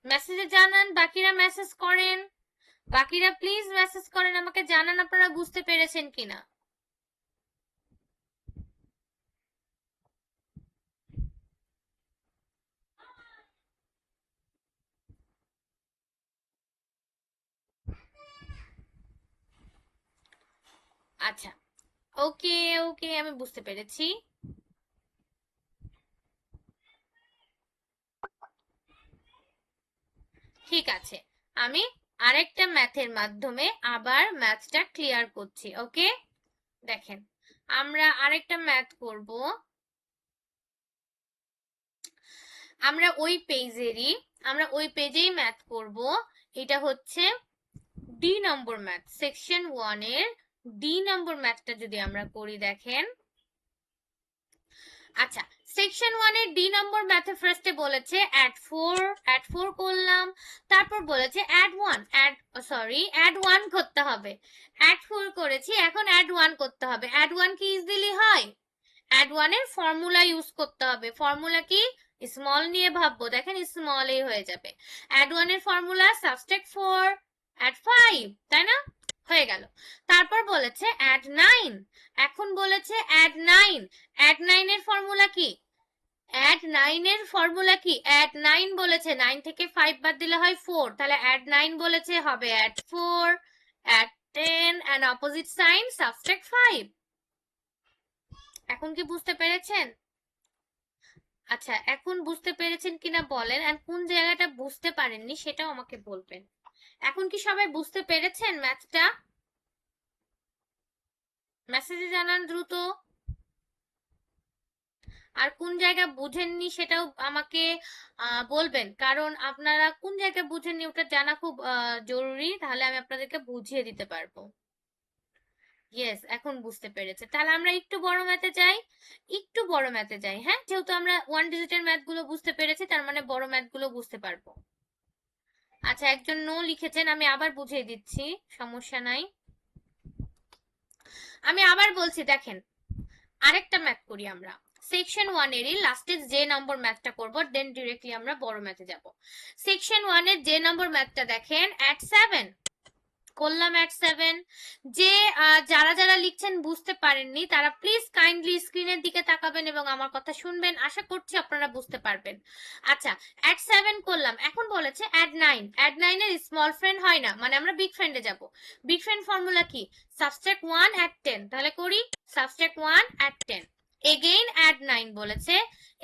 Speaker 1: মেসেজে জানান। বাকিরা মেসেজ করেন, বাকিরা প্লিজ মেসেজ করেন, আমাকে জানান আপনারা বুঝতে পেরেছেন কিনা। আচ্ছা, ওকে ওকে, আমি বুঝতে পেরেছি। ঠিক আছে, আমি আরেকটা ম্যাথের মাধ্যমে আবার ম্যাথটা ক্লিয়ার করছি। ওকে, দেখেন, আমরা আরেকটা ম্যাথ করব। আমরা ওই পেজেই ম্যাথ করব। এটা হচ্ছে ডি নম্বর ম্যাথ, সেকশন 1 এর ডি নম্বর ম্যাথটা যদি আমরা করি, দেখেন। আচ্ছা, সেকশন 1 এর ডি নম্বর ম্যাথে ফার্স্টে বলেছে অ্যাড 4 করলাম, তারপর বলেছে অ্যাড 1 করতে হবে। অ্যাড 4 করেছি, এখন অ্যাড 1 করতে হবে। অ্যাড 1 কি ইজিলি হয়? অ্যাড 1 এর ফর্মুলা ইউজ করতে হবে। ফর্মুলা কি? স্মল নিয়ে ভাববো, দেখেন স্মল এই হয়ে যাবে। অ্যাড 1 এর ফর্মুলা সাবট্রাক্ট 4 অ্যাড 5, তাই না? হয়ে গেল। তারপর বলেছে অ্যাড 9, এখন বলেছে অ্যাড 9। অ্যাড 9 এর ফর্মুলা কি? অ্যাড 9 এর ফর্মুলা কি? অ্যাড 9 বলেছে 9 থেকে 5 বাদ দিলে হয় 4, তাহলে অ্যাড 9 বলেছে হবে add 4 add 10 and opposite sign subtract 5। এখন কি বুঝতে পেরেছেন? আচ্ছা, এখন বুঝতে পেরেছেন কিনা বলেন, আর কোন জায়গাটা বুঝতে পারেননি সেটাও আমাকে বলবেন। এখন কি সবাই বুঝতে পেরেছেন ম্যাথটা? মেসেজে জানান দ্রুত। আর কোন জায়গা বুঝেননি সেটাও আমাকে বলবেন, কারণ আপনারা কোন জায়গা বুঝেননি ওটা জানা খুব জরুরি, তাহলে আমি আপনাদেরকে বুঝিয়ে দিতে পারবো। ইয়েস, এখন বুঝতে পেরেছে। তাহলে আমরা একটু বড় ম্যাথে যাই, হ্যাঁ, যেহেতু আমরা 1 ডিজিটের ম্যাথ গুলো বুঝতে পেরেছি, তার মানে বড় ম্যাথ গুলো বুঝতে পারবো। আচ্ছা, একজন নো লিখেছেন, আমি আবার বুঝিয়ে দিচ্ছি, সমস্যা নাই। আমি আবার বলছি, দেখেন, আরেকটা ম্যাথ করি আমরা। সেকশন 1 এরই লাস্টের যে নম্বর ম্যাথটা করব, দেন ডিরেক্টলি আমরা বড় ম্যাথে যাব। সেকশন 1 এর যে নম্বর ম্যাথটা দেখেন, অ্যাট 7 করলাম। অ্যাট 7 যে যারা যারা লিখছেন বুঝতে পারেননি তারা প্লিজ কাইন্ডলি স্ক্রিনের দিকে তাকাবেন এবং আমার কথা শুনবেন, আশা করছি আপনারা বুঝতে পারবেন। আচ্ছা, অ্যাট 7 করলাম, এখন বলেছে অ্যাড 9। অ্যাড 9 এর স্মল ফ্রেন্ড হয় না, মানে আমরা বিগ ফ্রেন্ডে যাব। বিগ ফ্রেন্ড ফর্মুলা কি? সাবট্রাক্ট 1 অ্যাট 10, তাহলে করি সাবট্রাক্ট 1 অ্যাট 10। এগেইন অ্যাড 9 বলেছে,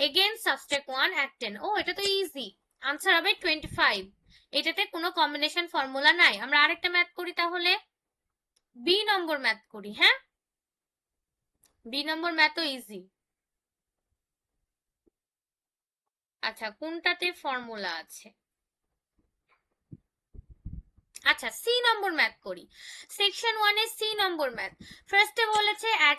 Speaker 1: এগেইন সাবট্রাক্ট 1 অ্যাট 10। ও, এটা তো ইজি, আনসার হবে 25। এটাতে কোনো কম্বিনেশন ফর্মুলা নাই। আমরা আরেকটা ম্যাথ করি, তাহলে বি নম্বর ম্যাথ করি। হ্যাঁ, বি নম্বর ম্যাথও ইজি। আচ্ছা, কোনটাতে ফর্মুলা আছে? আচ্ছা, সি নম্বর ম্যাথ করি। সেকশন 1 এর সি নম্বর ম্যাথ। ফার্স্টে বলেছে অ্যাড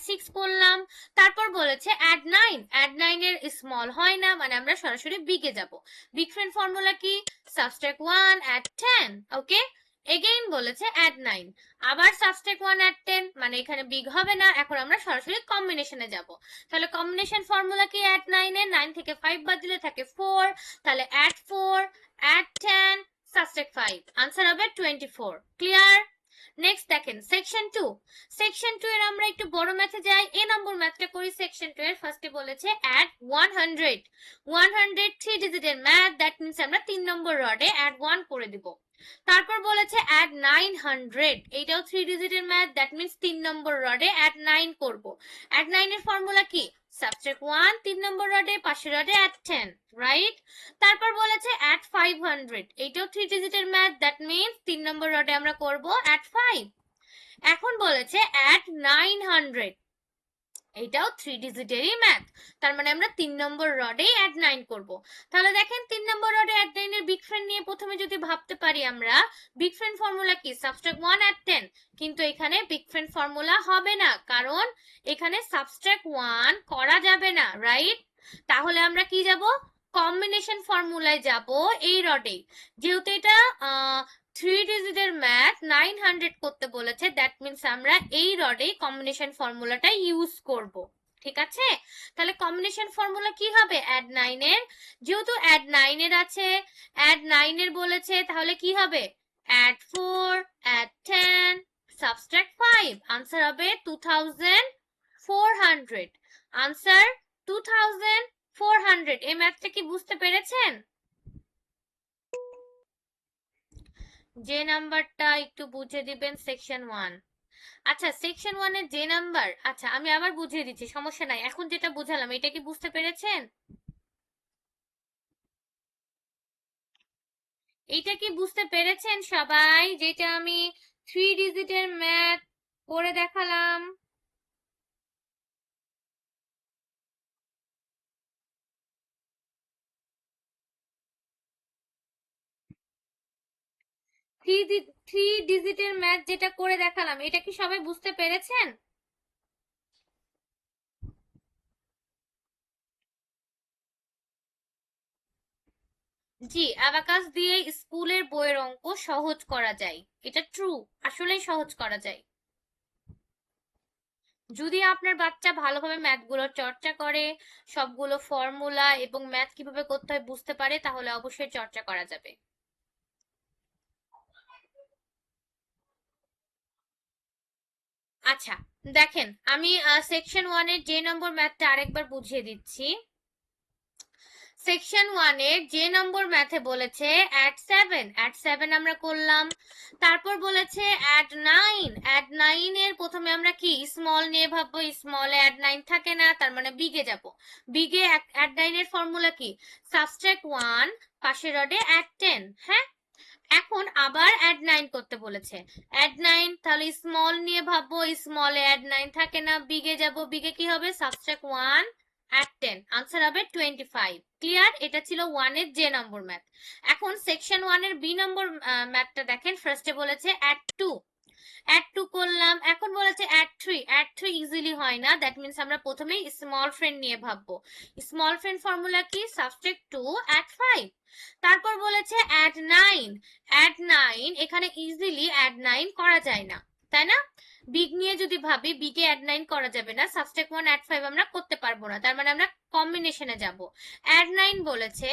Speaker 1: 6 করলাম, তারপর বলেছে অ্যাড 9। অ্যাড 9 এর স্মল হয় না, মানে আমরা সরাসরি বিগে যাব। বিগ ফ্রেন্ড ফর্মুলা কি? Subtract 1 add 10। ওকে, এগেইন বলেছে অ্যাড 9, আবার সাবট্রাক্ট 1 অ্যাড 10, মানে এখানে বিগ হবে না, এখন আমরা সরাসরি কম্বিনেশনে যাব। তাহলে কম্বিনেশন ফর্মুলা কি? অ্যাড 9 এর 9 থেকে 5 বাদ দিলে থাকে 4, তাহলে অ্যাড 4 অ্যাড 10 সাবট্রাক্ট 5, আনসার হবে 24। ক্লিয়ার? নেক্সট দেখেন সেকশন 2। সেকশন 2 এর আমরা একটু বড় ম্যাথে যাই, এ নম্বর ম্যাথটা করি। সেকশন 2 এর ফার্স্টে বলেছে অ্যাড 100। 100 3 ডিজিটের ম্যাথ, দ্যাট মিন্স আমরা 3 নম্বর রডে অ্যাড 1 করে দিব। তারপর বলেছে অ্যাড 900, এইটাও 3 ডিজিটের ম্যাথ, দ্যাট মিন্স 3 নম্বর রডে অ্যাড 9 করব। অ্যাড 9 এর ফর্মুলা কি? সাবট্রাক্ট 1, 3 নম্বর রডে, পাশের রডে অ্যাড 10, রাইট? তারপর বলেছে অ্যাড 500, এইটাও 3 ডিজিটের ম্যাথ, দ্যাট মিন্স 3 নম্বর রডে আমরা করব অ্যাড 5। এখন বলেছে অ্যাড 900, এটাও 3 ডিজিটেরই ম্যাথ, তার মানে আমরা 3 নম্বর রডেই অ্যাড 9 করব। তাহলে দেখেন 3 নম্বর রডে অ্যাড 9 এর বিগ ফ্রেন্ড নিয়ে প্রথমে যদি ভাবতে পারি আমরা, বিগ ফ্রেন্ড ফর্মুলা কি? Subtract 1 add 10। কিন্তু এখানে বিগ ফ্রেন্ড ফর্মুলা হবে না, কারণ এখানে সাবট্রাক্ট 1 করা যাবে না, রাইট? তাহলে আমরা কি যাব? কম্বিনেশন ফর্মুলায় যাব এই রডে। যেহেতু এটা 3 ডিজিটের ম্যাথ 900 করতে বলেছে, দ্যাট মিন্স আমরা এই রডে কম্বিনেশন ফর্মুলাটা ইউজ করব। ঠিক আছে? তাহলে কম্বিনেশন ফর্মুলা কি হবে? অ্যাড 9 এর, যেহেতু অ্যাড 9 এর আছে, অ্যাড 9 এর বলেছে, তাহলে কি হবে? অ্যাড 4, অ্যাড 10, সাবট্রাক্ট 5, आंसर হবে 2400। आंसर 2400। এই ম্যাথটা কি বুঝতে পেরেছেন? যে নাম্বারটা একটু বুঝে দিবেন সেকশন 1। আচ্ছা, সেকশন 1 এর যে নাম্বার, আচ্ছা আমি আবার বুঝিয়ে দিচ্ছি, সমস্যা নাই। এখন যেটা বুঝালাম এটা কি বুঝতে পেরেছেন? এটা কি বুঝতে পেরেছেন সবাই, যেটা আমি 3 ডিজিটের ম্যাথ করে দেখালাম? 3 ডিজিটের ম্যাথ যেটা করে দেখালাম, এটা কি সবাই বুঝতে পেরেছেন? জি, অ্যাবাকাস দিয়ে স্কুলের বইয়ের অঙ্ক সহজ করা যায়, এটা ট্রু, আসলেই সহজ করা যায়। যদি আপনার বাচ্চা ভালোভাবে ম্যাথগুলো চর্চা করে, সবগুলো ফর্মুলা এবং ম্যাথ কিভাবে করতে হয় বুঝতে পারে, তাহলে অবশ্যই চর্চা করা যাবে। আচ্ছা, দেখেন আমি সেকশন 1 এর যে নম্বর ম্যাথটা আরেকবার বুঝিয়ে দিচ্ছি। সেকশন 1 এর যে নম্বর ম্যাথে বলেছে অ্যাড 7, অ্যাড 7 আমরা করলাম। তারপর বলেছে অ্যাড 9, অ্যাড 9 এর প্রথমে আমরা কি স্মল নিয়ে ভাববো, স্মলে অ্যাড 9 থাকে না, তার মানে বিগে যাব। বিগে অ্যাড 9 এর ফর্মুলা কি? সাবট্রাক্ট 1, পাশের রডে অ্যাড 10। হ্যাঁ, এখন আবার অ্যাড 9 করতে বলেছে। অ্যাড 9, তাহলে স্মল নিয়ে ভাববো, স্মলে অ্যাড 9 থাকে না, বিগে যাব। বিগে কি হবে? সাবট্রাক্ট 1, অ্যাড 10, आंसर হবে 25। ক্লিয়ার? এটা ছিল 1 এর যে নম্বর ম্যাথ। এখন সেকশন 1 এর বি নম্বর ম্যাথটা দেখেন। ফার্স্টে বলেছে অ্যাড 2, অ্যাড 2 করলাম। এখন বলেছে অ্যাড 3, অ্যাড 3 ইজিলি হয় না, দ্যাট মিন্স আমরা প্রথমেই স্মল ফ্রেন্ড নিয়ে ভাববো। স্মল ফ্রেন্ড ফর্মুলা কি? Subtract 2, add 5। তারপর বলেছে অ্যাড 9, অ্যাড 9, এখানে ইজিলি অ্যাড 9 করা যায় না, তাই না? বিগ নিয়ে যদি ভাবি, বিগে অ্যাড 9 করা যাবে না, সাবট্রাক্ট 1, অ্যাড 5 আমরা করতে পারবো না, তার মানে আমরা কম্বিনেশনে যাব। অ্যাড 9 বলেছে,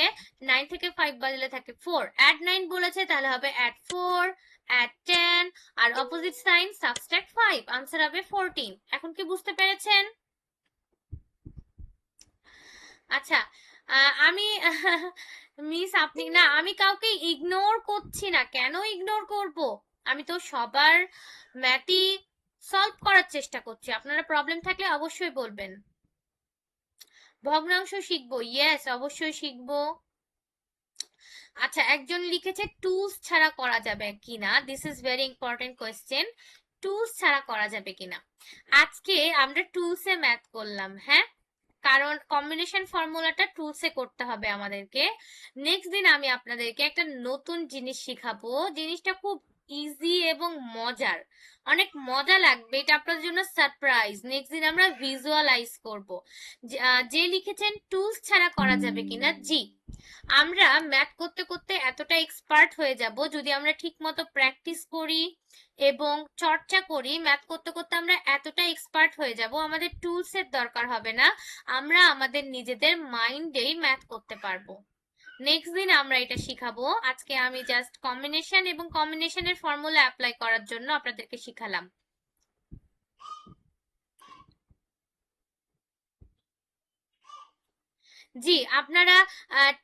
Speaker 1: 9 থেকে 5 বাদলে থাকে 4, অ্যাড 9 বলেছে, তাহলে হবে অ্যাড 4, অ্যাড 10, আর অপোজিট সাইন সাবট্রাক্ট 5, आंसर হবে 14। এখন কি বুঝতে পেরেছেন? আচ্ছা, আমি মিস আপনি না, আমি কাউকে ইগনোর করছি না, কেন ইগনোর করব? আমি তো সবার ম্যাথই সলভ করার চেষ্টা করছি, আপনারা প্রবলেম থাকলে অবশ্যই বলবেন। ভগ্নাংশ শিখবো, ইয়েস অবশ্যই শিখবো। আচ্ছা, একজন লিখেছে টুলস ছাড়া করা যাবে কিনা, this is very important question. Tools ছাড়া করা যাবে কিনা? আজকে আমরা টুলসে ম্যাথ করলাম, হ্যাঁ, কারণ কম্বিনেশন ফর্মুলাটা টুলসে করতে হবে আমাদেরকে। নেক্সট দিন আমি আপনাদেরকে একটা নতুন জিনিস শিখাবো, জিনিসটা খুব ইজি এবং মজার, অনেক মজা লাগবে, এটা আপনাদের জন্য সারপ্রাইজ। নেক্সট দিন আমরা ভিজুয়ালাইজ করব। যে লিখেছেন টুলস ছাড়া করা যাবে কিনা, জি, আমরা ম্যাথ করতে করতে এতটা এক্সপার্ট হয়ে যাব, যদি আমরা ঠিকমতো প্র্যাকটিস করি এবং চর্চা করি, ম্যাথ করতে করতে আমরা এতটা এক্সপার্ট হয়ে যাব, আমাদের টুলস এর দরকার হবে না, আমরা আমাদের নিজেদের মাইন্ডেই ম্যাথ করতে পারবো। নেক্সট দিন আমরা এটা শিখাবো। আজকে আমি জাস্ট কম্বিনেশন এবং কম্বিনেশনের ফর্মুলা অ্যাপ্লাই করার জন্য আপনাদেরকে শিখালাম। জি, আপনারা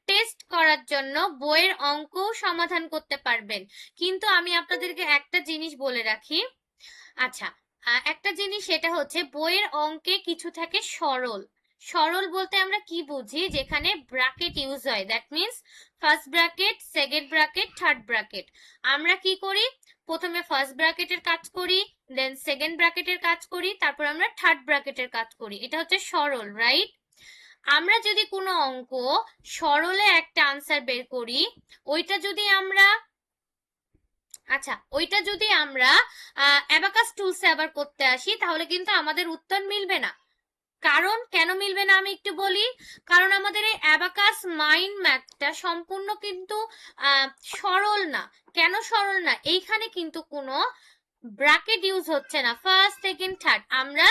Speaker 1: টেস্ট করার জন্য বইয়ের অঙ্কও সমাধান করতে পারবেন, কিন্তু আমি আপনাদেরকে একটা জিনিস বলে রাখি। আচ্ছা, একটা জিনিস সেটা হচ্ছে বইয়ের অঙ্কে কিছু থাকে সরল। সরল বলতে আমরা কি বুঝি? যেখানে ব্র্যাকেট ইউজ হয়, that means first bracket, second bracket, third bracket. আমরা কি করি? প্রথমে ফার্স্ট ব্র্যাকেটের কাজ করি, দেন সেকেন্ড ব্র্যাকেটের কাজ করি, তারপর আমরা থার্ড ব্র্যাকেটের কাজ করি। এটা হচ্ছে সরল, রাইট? আমরা যদি কোনো অঙ্ক সরলে একটা আনসার বের করি, ওইটা যদি আমরা অ্যাবাকাস টুলসে আবার করতে আসি, তাহলে কিন্তু আমাদের উত্তর মিলবে না। কারণ কেন মিলবে না আমি একটু বলি। কারণ আমাদের এই অ্যাবাকাস মাইন্ড ম্যাথটা সম্পূর্ণ কিন্তু সরল না। কেন সরল না? এইখানে কিন্তু কোনো ব্র্যাকেট ইউজ হচ্ছে না, ফার্স্ট সেকেন্ড থার্ড। আমরা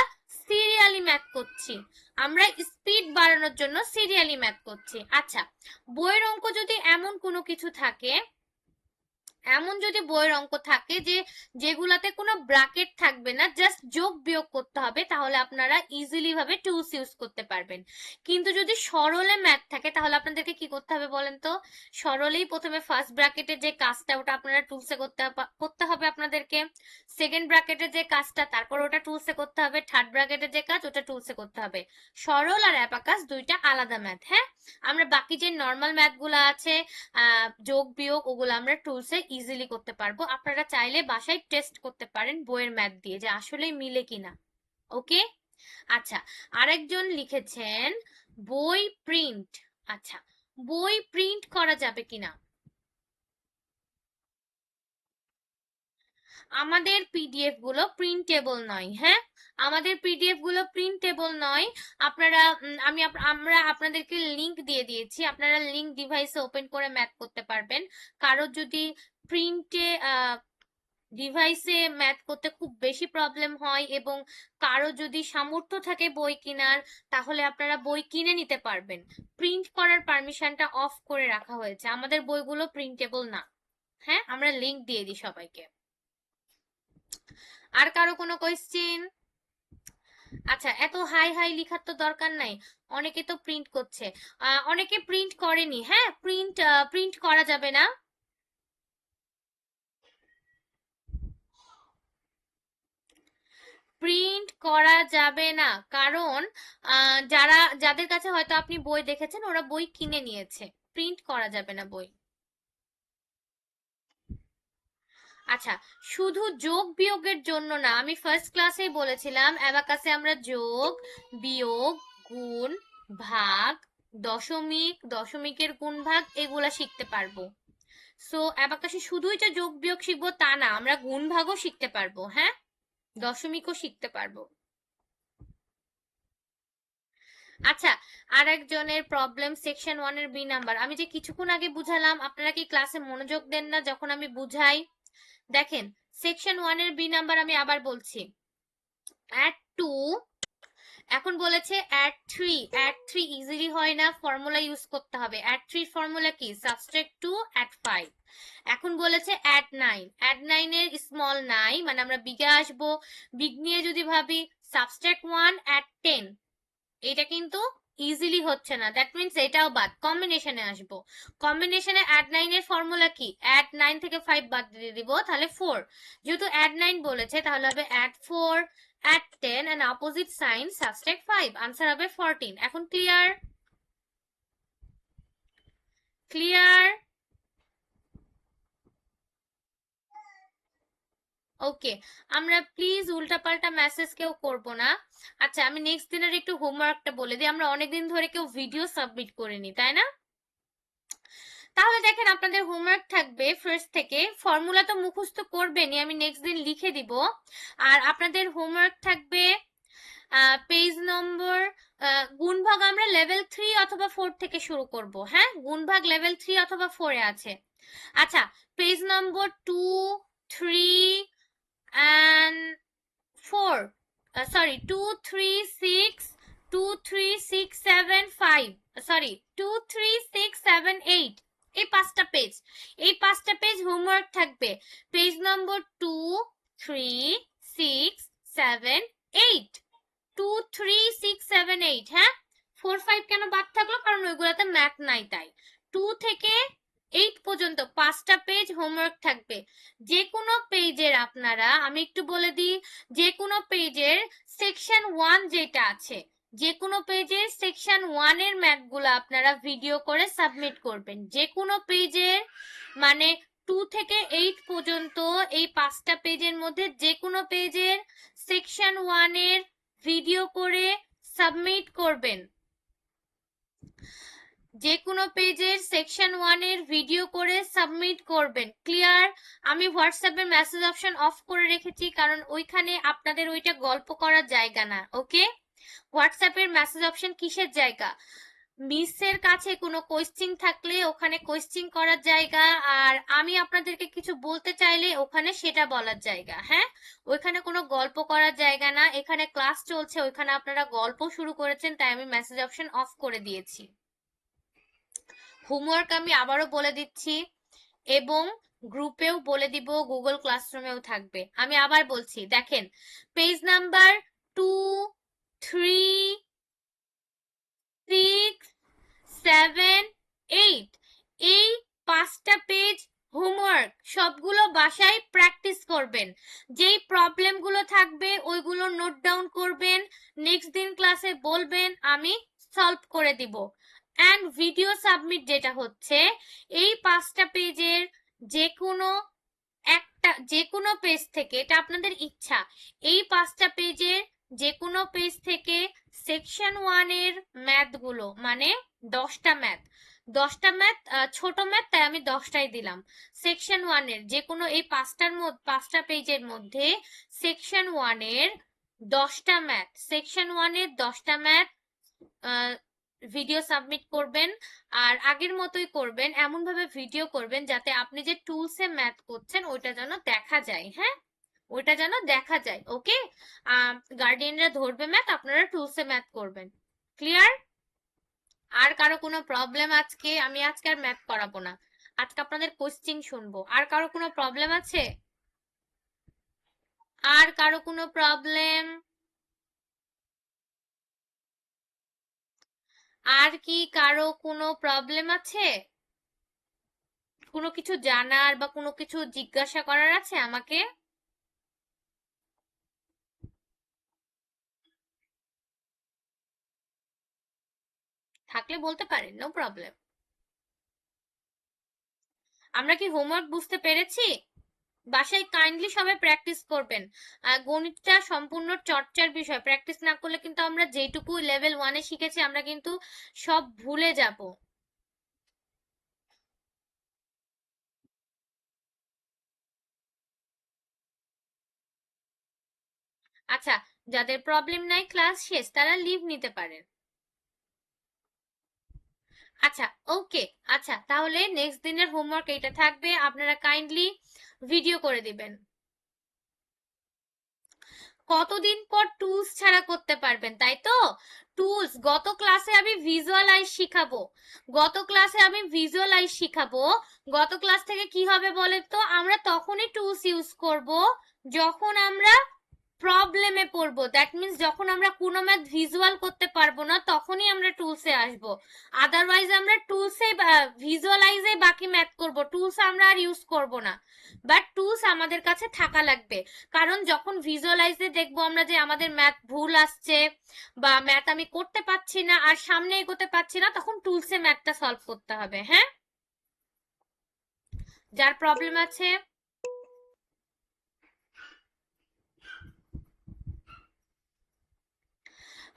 Speaker 1: সিরিয়ালি ম্যাথ করছি, আমরা স্পিড বাড়ানোর জন্য সিরিয়ালি ম্যাথ করছি। আচ্ছা, বইয়ের অঙ্ক যদি এমন কোনো কিছু থাকে, এমন যদি বইয়ের অঙ্ক থাকে যে যেগুলাতে কোনো ব্র্যাকেট থাকবে না, জাস্ট যোগ বিয়োগ করতে হবে, তাহলে আপনারা ইজিলি ভাবে টুলস ইউজ করতে পারবেন। কিন্তু যদি সরলে ম্যাথ থাকে, তাহলে আপনাদেরকে কি করতে হবে বলেন তো? সরলেই প্রথমে ফার্স্ট ব্র্যাকেটের যে কাজটা ওটা আপনারা টুলসে করতে হবে আপনাদেরকে। সেকেন্ড ব্র্যাকেটের যে কাজটা তারপর ওটা টুলসে করতে হবে, থার্ড ব্র্যাকেটের যে কাজ ওটা টুলসে করতে হবে। সরল আর অ্যাবাকাস দুইটা আলাদা ম্যাথ। হ্যাঁ, আমরা বাকি যে নর্মাল ম্যাথগুলো আছে, যোগ বিয়োগ, ওগুলো আমরা টুলসে ইজিলি করতে পারবো। আপনারা চাইলে বাসায় টেস্ট করতে পারেন বইয়ের ম্যাথ দিয়ে যে আসলেই মিলে কিনা। ওকে, আচ্ছা, আরেকজন লিখেছেন বই প্রিন্ট। আচ্ছা, বই প্রিন্ট করা যাবে কিনা? আমাদের পিডিএফ গুলো প্রিন্টেবল নয়। হ্যাঁ, আমাদের পিডিএফ গুলো প্রিন্টেবল নয়। আপনারা আমরা আপনাদেরকে লিংক দিয়ে দিয়েছি, আপনারা লিংক ডিভাইসে ওপেন করে ম্যাথ করতে পারবেন। কারো যদি প্রিন্টে ডিভাইসে ম্যাথ করতে খুব বেশি প্রবলেম হয় এবং কারো যদি সামর্থ্য থাকে বই কেনার, তাহলে আপনারা বই কিনে নিতে পারবেন। প্রিন্ট করার পারমিশনটা অফ করে রাখা হয়েছে, আমাদের বইগুলো প্রিন্টেবল না। হ্যাঁ, আমরা লিংক দিয়ে দিই সবাইকে। আর কারো কোনো কোয়েশ্চেন? আচ্ছা, এত হাই হাই লিখার তো দরকার নাই, অনেকে তো প্রিন্ট করছে। অনেকে প্রিন্ট করেনি। হ্যাঁ, প্রিন্ট করা যাবে না। প্রিন্ট করা যাবে না কারণ যাদের কাছে হয়তো আপনি বই দেখেছেন ওরা বই কিনে নিয়েছে। প্রিন্ট করা যাবে না বই। আচ্ছা, শুধু যোগ বিয়োগের জন্য না, আমি ফার্স্ট ক্লাসেই বলেছিলাম অ্যাবাকাসে আমরা যোগ বিয়োগ গুণ ভাগ দশমিক, দশমিকের গুণ ভাগ এগুলা শিখতে পারবো। সো অ্যাবাকাসে শুধুই যে যোগ বিয়োগ শিখবো তা না, আমরা গুণ ভাগও শিখতে পারবো। হ্যাঁ, দশমিকও শিখতে পারবো। আচ্ছা, আর একজনের প্রবলেম সেকশন 1 এর বি নাম্বার। আমি যে কিছুক্ষণ আগে বুঝালাম, আপনারা কি ক্লাসে মনোযোগ দেন না যখন আমি বুঝাই? দেখেন, সেকশন 1 এর বি নাম্বার আমি আবার বলছি। অ্যাড 2, এখন বলেছে অ্যাড 3। অ্যাড 3 ইজিলি হয় না, ফর্মুলা ইউজ করতে হবে। অ্যাড 3 ফর্মুলা কি? Subtract 2 add 5। এখন বলেছে অ্যাড 9। অ্যাড 9 এর স্মল 9 মানে আমরা বিগে আসবো। বিগ নিয়ে যদি ভাবি সাবট্রাক্ট 1 অ্যাড 10, এটা কিন্তু ইজিলি হচ্ছে না, দ্যাট মিন্স এটাও বাদ, কম্বিনেশনে আসবো। কম্বিনেশনে অ্যাড 9 এর ফর্মুলা কি? অ্যাড 9 থেকে 5 বাদ দিয়ে দিব, তাহলে 4। যেহেতু অ্যাড 9 বলেছে, তাহলে হবে add 4 add 10 and opposite sign subtract 5, answer হবে 14। এখন ক্লিয়ার? ক্লিয়ার? ওকে, আমরা প্লিজ উল্টাপাল্টা মেসেজ কেউ করব না। আচ্ছা, আমি নেক্সট দিনের একটু হোমওয়ার্কটা বলে দিই। আমরা অনেকদিন ধরে কেউ ভিডিও সাবমিট করিনি, তাই না? তাহলে দেখেন, আপনাদের হোমওয়ার্ক থাকবে ফার্স্ট থেকে, ফর্মুলা তো মুখস্থ করবেনই, আমি নেক্সট দিন লিখে দিব। আর আপনাদের হোমওয়ার্ক থাকবে পেজ নম্বর, গুণভাগ আমরা লেভেল 3 অথবা 4 থেকে শুরু করব। হ্যাঁ, গুণভাগ লেভেল 3 অথবা 4 এ আছে। আচ্ছা, page number 2, 3 and 4, sorry 2, 3, 6, 2, 3, 6, 7, 5, sorry 2, 3, 6, 7, 8, এই 5টা পেজ, এই 5টা পেজ হোমওয়ার্ক থাকবে। পেজ নম্বর 2, 3, 6, 7, 8, 2, 3, 6, 7, 8, হ্যাঁ। 4, 5 কেন বাদ থাকলো? কারণ ওইগুলাতে ম্যাথ নাই তাই। 2 থেকে 8 পর্যন্ত 5টা পেজ হোমওয়ার্ক থাকবে। যে কোনো পেজের আপনারা, আমি একটু বলে দিই, যে কোনো পেজের সেকশন 1 যেটা আছে, যে কোনো পেজের সেকশন 1 এর ম্যাথগুলো আপনারা ভিডিও করে সাবমিট করবেন। যে কোনো পেজের মানে 2 থেকে 8 পর্যন্ত এই 5টা পেজের মধ্যে যে কোনো পেজের সেকশন 1 এর ভিডিও করে সাবমিট করবেন। যে কোনো পেজের সেকশন 1 এর ভিডিও করে সাবমিট করবেন। ক্লিয়ার? আমি হোয়াটসঅ্যাপের মেসেজ অপশন অফ করে রেখেছি, কারণ ওইখানে আপনাদের ওইটা গল্প করার জায়গা না। ওকে, হোয়াটসঅ্যাপের মেসেজ অপশন কিসের জায়গা? মিসের কাছে কোনো কোয়েশ্চেন থাকলে ওখানে কোয়েশ্চেন করার জায়গা, আর আমি আপনাদেরকে কিছু বলতে চাইলে ওখানে সেটা বলার জায়গা। হ্যাঁ, ওইখানে কোনো গল্প করার জায়গা না। এখানে ক্লাস চলছে, ওইখানে আপনারা গল্প শুরু করেছেন, তাই আমি মেসেজ অপশন অফ করে দিয়েছি। হোমওয়ার্ক আমি আবারও বলে দিচ্ছি এবং গ্রুপেও বলে দিব, গুগল ক্লাসরুমেও থাকবে। আমি আবার বলছি, দেখেন পেজ নাম্বার 2, 3, 6, 7, 8, এই 5টা পেজ হোমওয়ার্ক সবগুলো বাসায় প্র্যাকটিস করবেন। যেই প্রবলেমগুলো থাকবে ওইগুলো নোট ডাউন করবেন, নেক্সট দিন ক্লাসে বলবেন, আমি সলভ করে দিব। অ্যান্ড ভিডিও সাবমিট যেটা হচ্ছে, এই 5টা পেজের যে কোনো একটা, যে কোনো পেজ থেকে, এটা আপনাদের ইচ্ছা, এই 5টা পেজের যে কোনো পেজ থেকে সেকশন 1 এর ম্যাথগুলো, মানে 10টা ম্যাথ, 10টা ম্যাথ ছোট ম্যাথ, তাই আমি 10টাই দিলাম। সেকশন 1 এর যে কোনো এই 5টা পেজের মধ্যে সেকশন 1 এর 10টা ম্যাথ, সেকশন 1 এর 10টা ম্যাথ ভিডিও সাবমিট করবেন। আর আগের মতোই করবেন, এমন ভাবে ভিডিও করবেন যাতে আপনি যে টুলসে ম্যাথ করছেন ওইটা যেন দেখা যায়। হ্যাঁ, ওইটা যেন দেখা যায়। ওকে, গার্ডিয়ানরা ধরবে ম্যাথ, আপনারা টুলসে ম্যাথ করবেন। ক্লিয়ার? আর কারো কোনো প্রবলেম? আমি আজকে আর ম্যাথ করাবো না, আজকে আপনাদের কোশ্চেন শুনবো। আর কারো কোনো প্রবলেম আছে? আর কারো কোনো প্রবলেম? আর কি কারো কোনো প্রবলেম আছে? কোনো কিছু জানার বা কোনো কিছু জিজ্ঞাসা করার আছে আমাকে? থাকলে বলতে পারেন, নো প্রবলেম। আমরা কি হোমওয়ার্ক বুঝতে পেরেছি? বাসায় কাইন্ডলি সবাই প্র্যাকটিস করবেন। গণিতটা সম্পূর্ণ চর্চার বিষয়, প্র্যাকটিস না করলে কিন্তু আমরা যেটুকু লেভেল 1-এ শিখেছি আমরা কিন্তু সব ভুলে যাব। আচ্ছা, যাদের প্রবলেম নাই, ক্লাস শেষ, তারা লিভ নিতে পারেন। আচ্ছা, ওকে। আচ্ছা, তাহলে নেক্সট দিনের হোমওয়ার্ক এইটা থাকবে, আপনারা কাইন্ডলি ভিডিও করে দিবেন। কতদিন পর টুলস ছাড়া করতে পারবেন, তাই তো? টুলস গত ক্লাসে আমি ভিজুয়ালাইজ শিখাবো, গত ক্লাসে আমি ভিজুয়ালাইজ শিখাবো। গত ক্লাস থেকে কি হবে বলেন তো? আমরা তখনই টুলস ইউজ করব যখন আমরা প্রবলেমে পড়বো। দ্যাট মিন্স যখন আমরা কোনো ম্যাথ ভিজুয়াল করতে পারবো না তখনই আমরা টুলসে আসবো। আদারওয়াইজ আমরা টুলসে ভিজুয়ালাইজে বাকি ম্যাথ করব, টুলস আমরা আর ইউজ করব না। বাট টুলস আমাদের কাছে থাকা লাগবে, কারণ যখন ভিজুয়ালাইজে দেখবো আমরা যে আমাদের ম্যাথ ভুল আসছে বা ম্যাথ আমি করতে পারছি না আর সামনে এগোতে পারছি না, তখন টুলসে ম্যাথটা সলভ করতে হবে। হ্যাঁ, যার প্রবলেম আছে।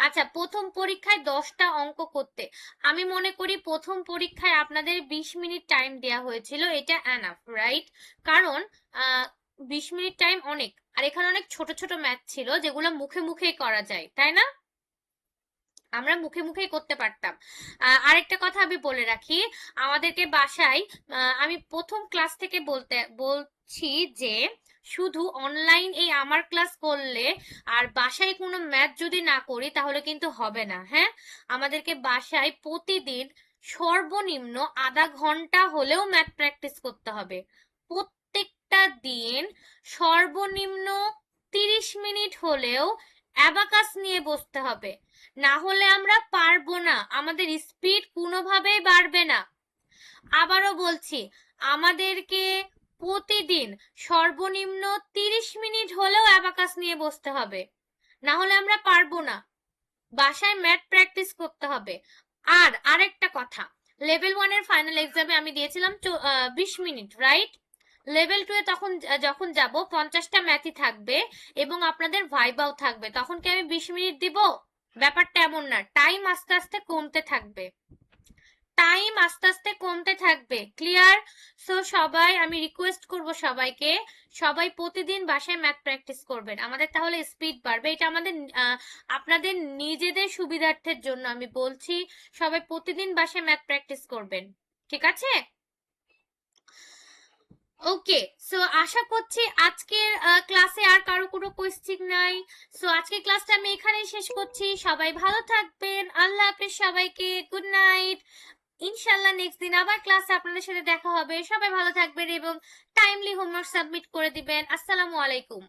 Speaker 1: আচ্ছা, প্রথম পরীক্ষায় 10টা অঙ্ক করতে আমি মনে করি প্রথম পরীক্ষায় আপনাদের 20 মিনিট টাইম দেওয়া হয়েছিল, এটা এনাফ, রাইট? কারণ 20 মিনিট টাইম অনেক, আর এখানে অনেক ছোট ছোট ম্যাথ ছিল যেগুলো মুখে মুখেই করা যায়, তাই না? আমরা মুখে মুখেই করতে পারতাম। আরেকটা কথা আমি বলে রাখি, আমাদেরকে বাসায়, আমি প্রথম ক্লাস থেকে বলছি যে শুধু অনলাইন এই আমার ক্লাস করলে আর বাসায় কোনো ম্যাথ যদি না করি তাহলে কিন্তু হবে না। হ্যাঁ, আমাদেরকে বাসায় প্রতিদিন সর্বনিম্ন আধা ঘন্টা হলেও ম্যাথ প্র্যাকটিস করতে হবে। প্রত্যেকটা দিন সর্বনিম্ন 30 মিনিট হলেও অ্যাবাকাস নিয়ে বসতে হবে, না হলে আমরা পারবো না, আমাদের স্পিড কোনোভাবেই বাড়বে না। আবারও বলছি, আমাদেরকে প্রতিদিন সর্বনিম্ন 30 মিনিট হলেও অ্যাবাকাস নিয়ে বসতে হবে, না হলে আমরা পারবো না। বাসায় ম্যাথ প্র্যাকটিস করতে হবে। আর আরেকটা কথা, লেভেল 1 এর ফাইনাল এক্সামে আমি দিয়েছিলাম 20 মিনিট, রাইট? লেভেল 2 এ তখন যখন যাব 50টা ম্যাথই থাকবে এবং আপনাদের ভাইবাও থাকবে, তখন কি আমি 20 মিনিট দিব? ব্যাপারটা এমন না, টাইম আস্তে আস্তে কমতে থাকবে, টাইম আস্তে আস্তে কমতে থাকবে। ক্লিয়ার? সো সবাই, আমি রিকোয়েস্ট করব সবাইকে, সবাই প্রতিদিন বাসায় ম্যাথ প্র্যাকটিস করবেন, আমাদের তাহলে স্পিড বাড়বে। এটা আমাদের আপনাদের নিজেদের সুবিধার্থের জন্য আমি বলছি, সবাই প্রতিদিন বাসায় ম্যাথ প্র্যাকটিস করবেন, ঠিক আছে? ওকে, সো আশা করছি আজকের ক্লাসে আর কারো কোনো কোয়েশ্চেন নাই। সো আজকের ক্লাসটা আমি এখানেই শেষ করছি। সবাই ভালো থাকবেন, আল্লাহ হাফেজ সবাইকে, গুড নাইট। ইনশাল্লাহ নেক্সট দিন আবার ক্লাসে আপনাদের সাথে দেখা হবে। সবাই ভালো থাকবেন এবং টাইমলি হোমওয়ার্ক সাবমিট করে দিবেন। আসসালামু আলাইকুম।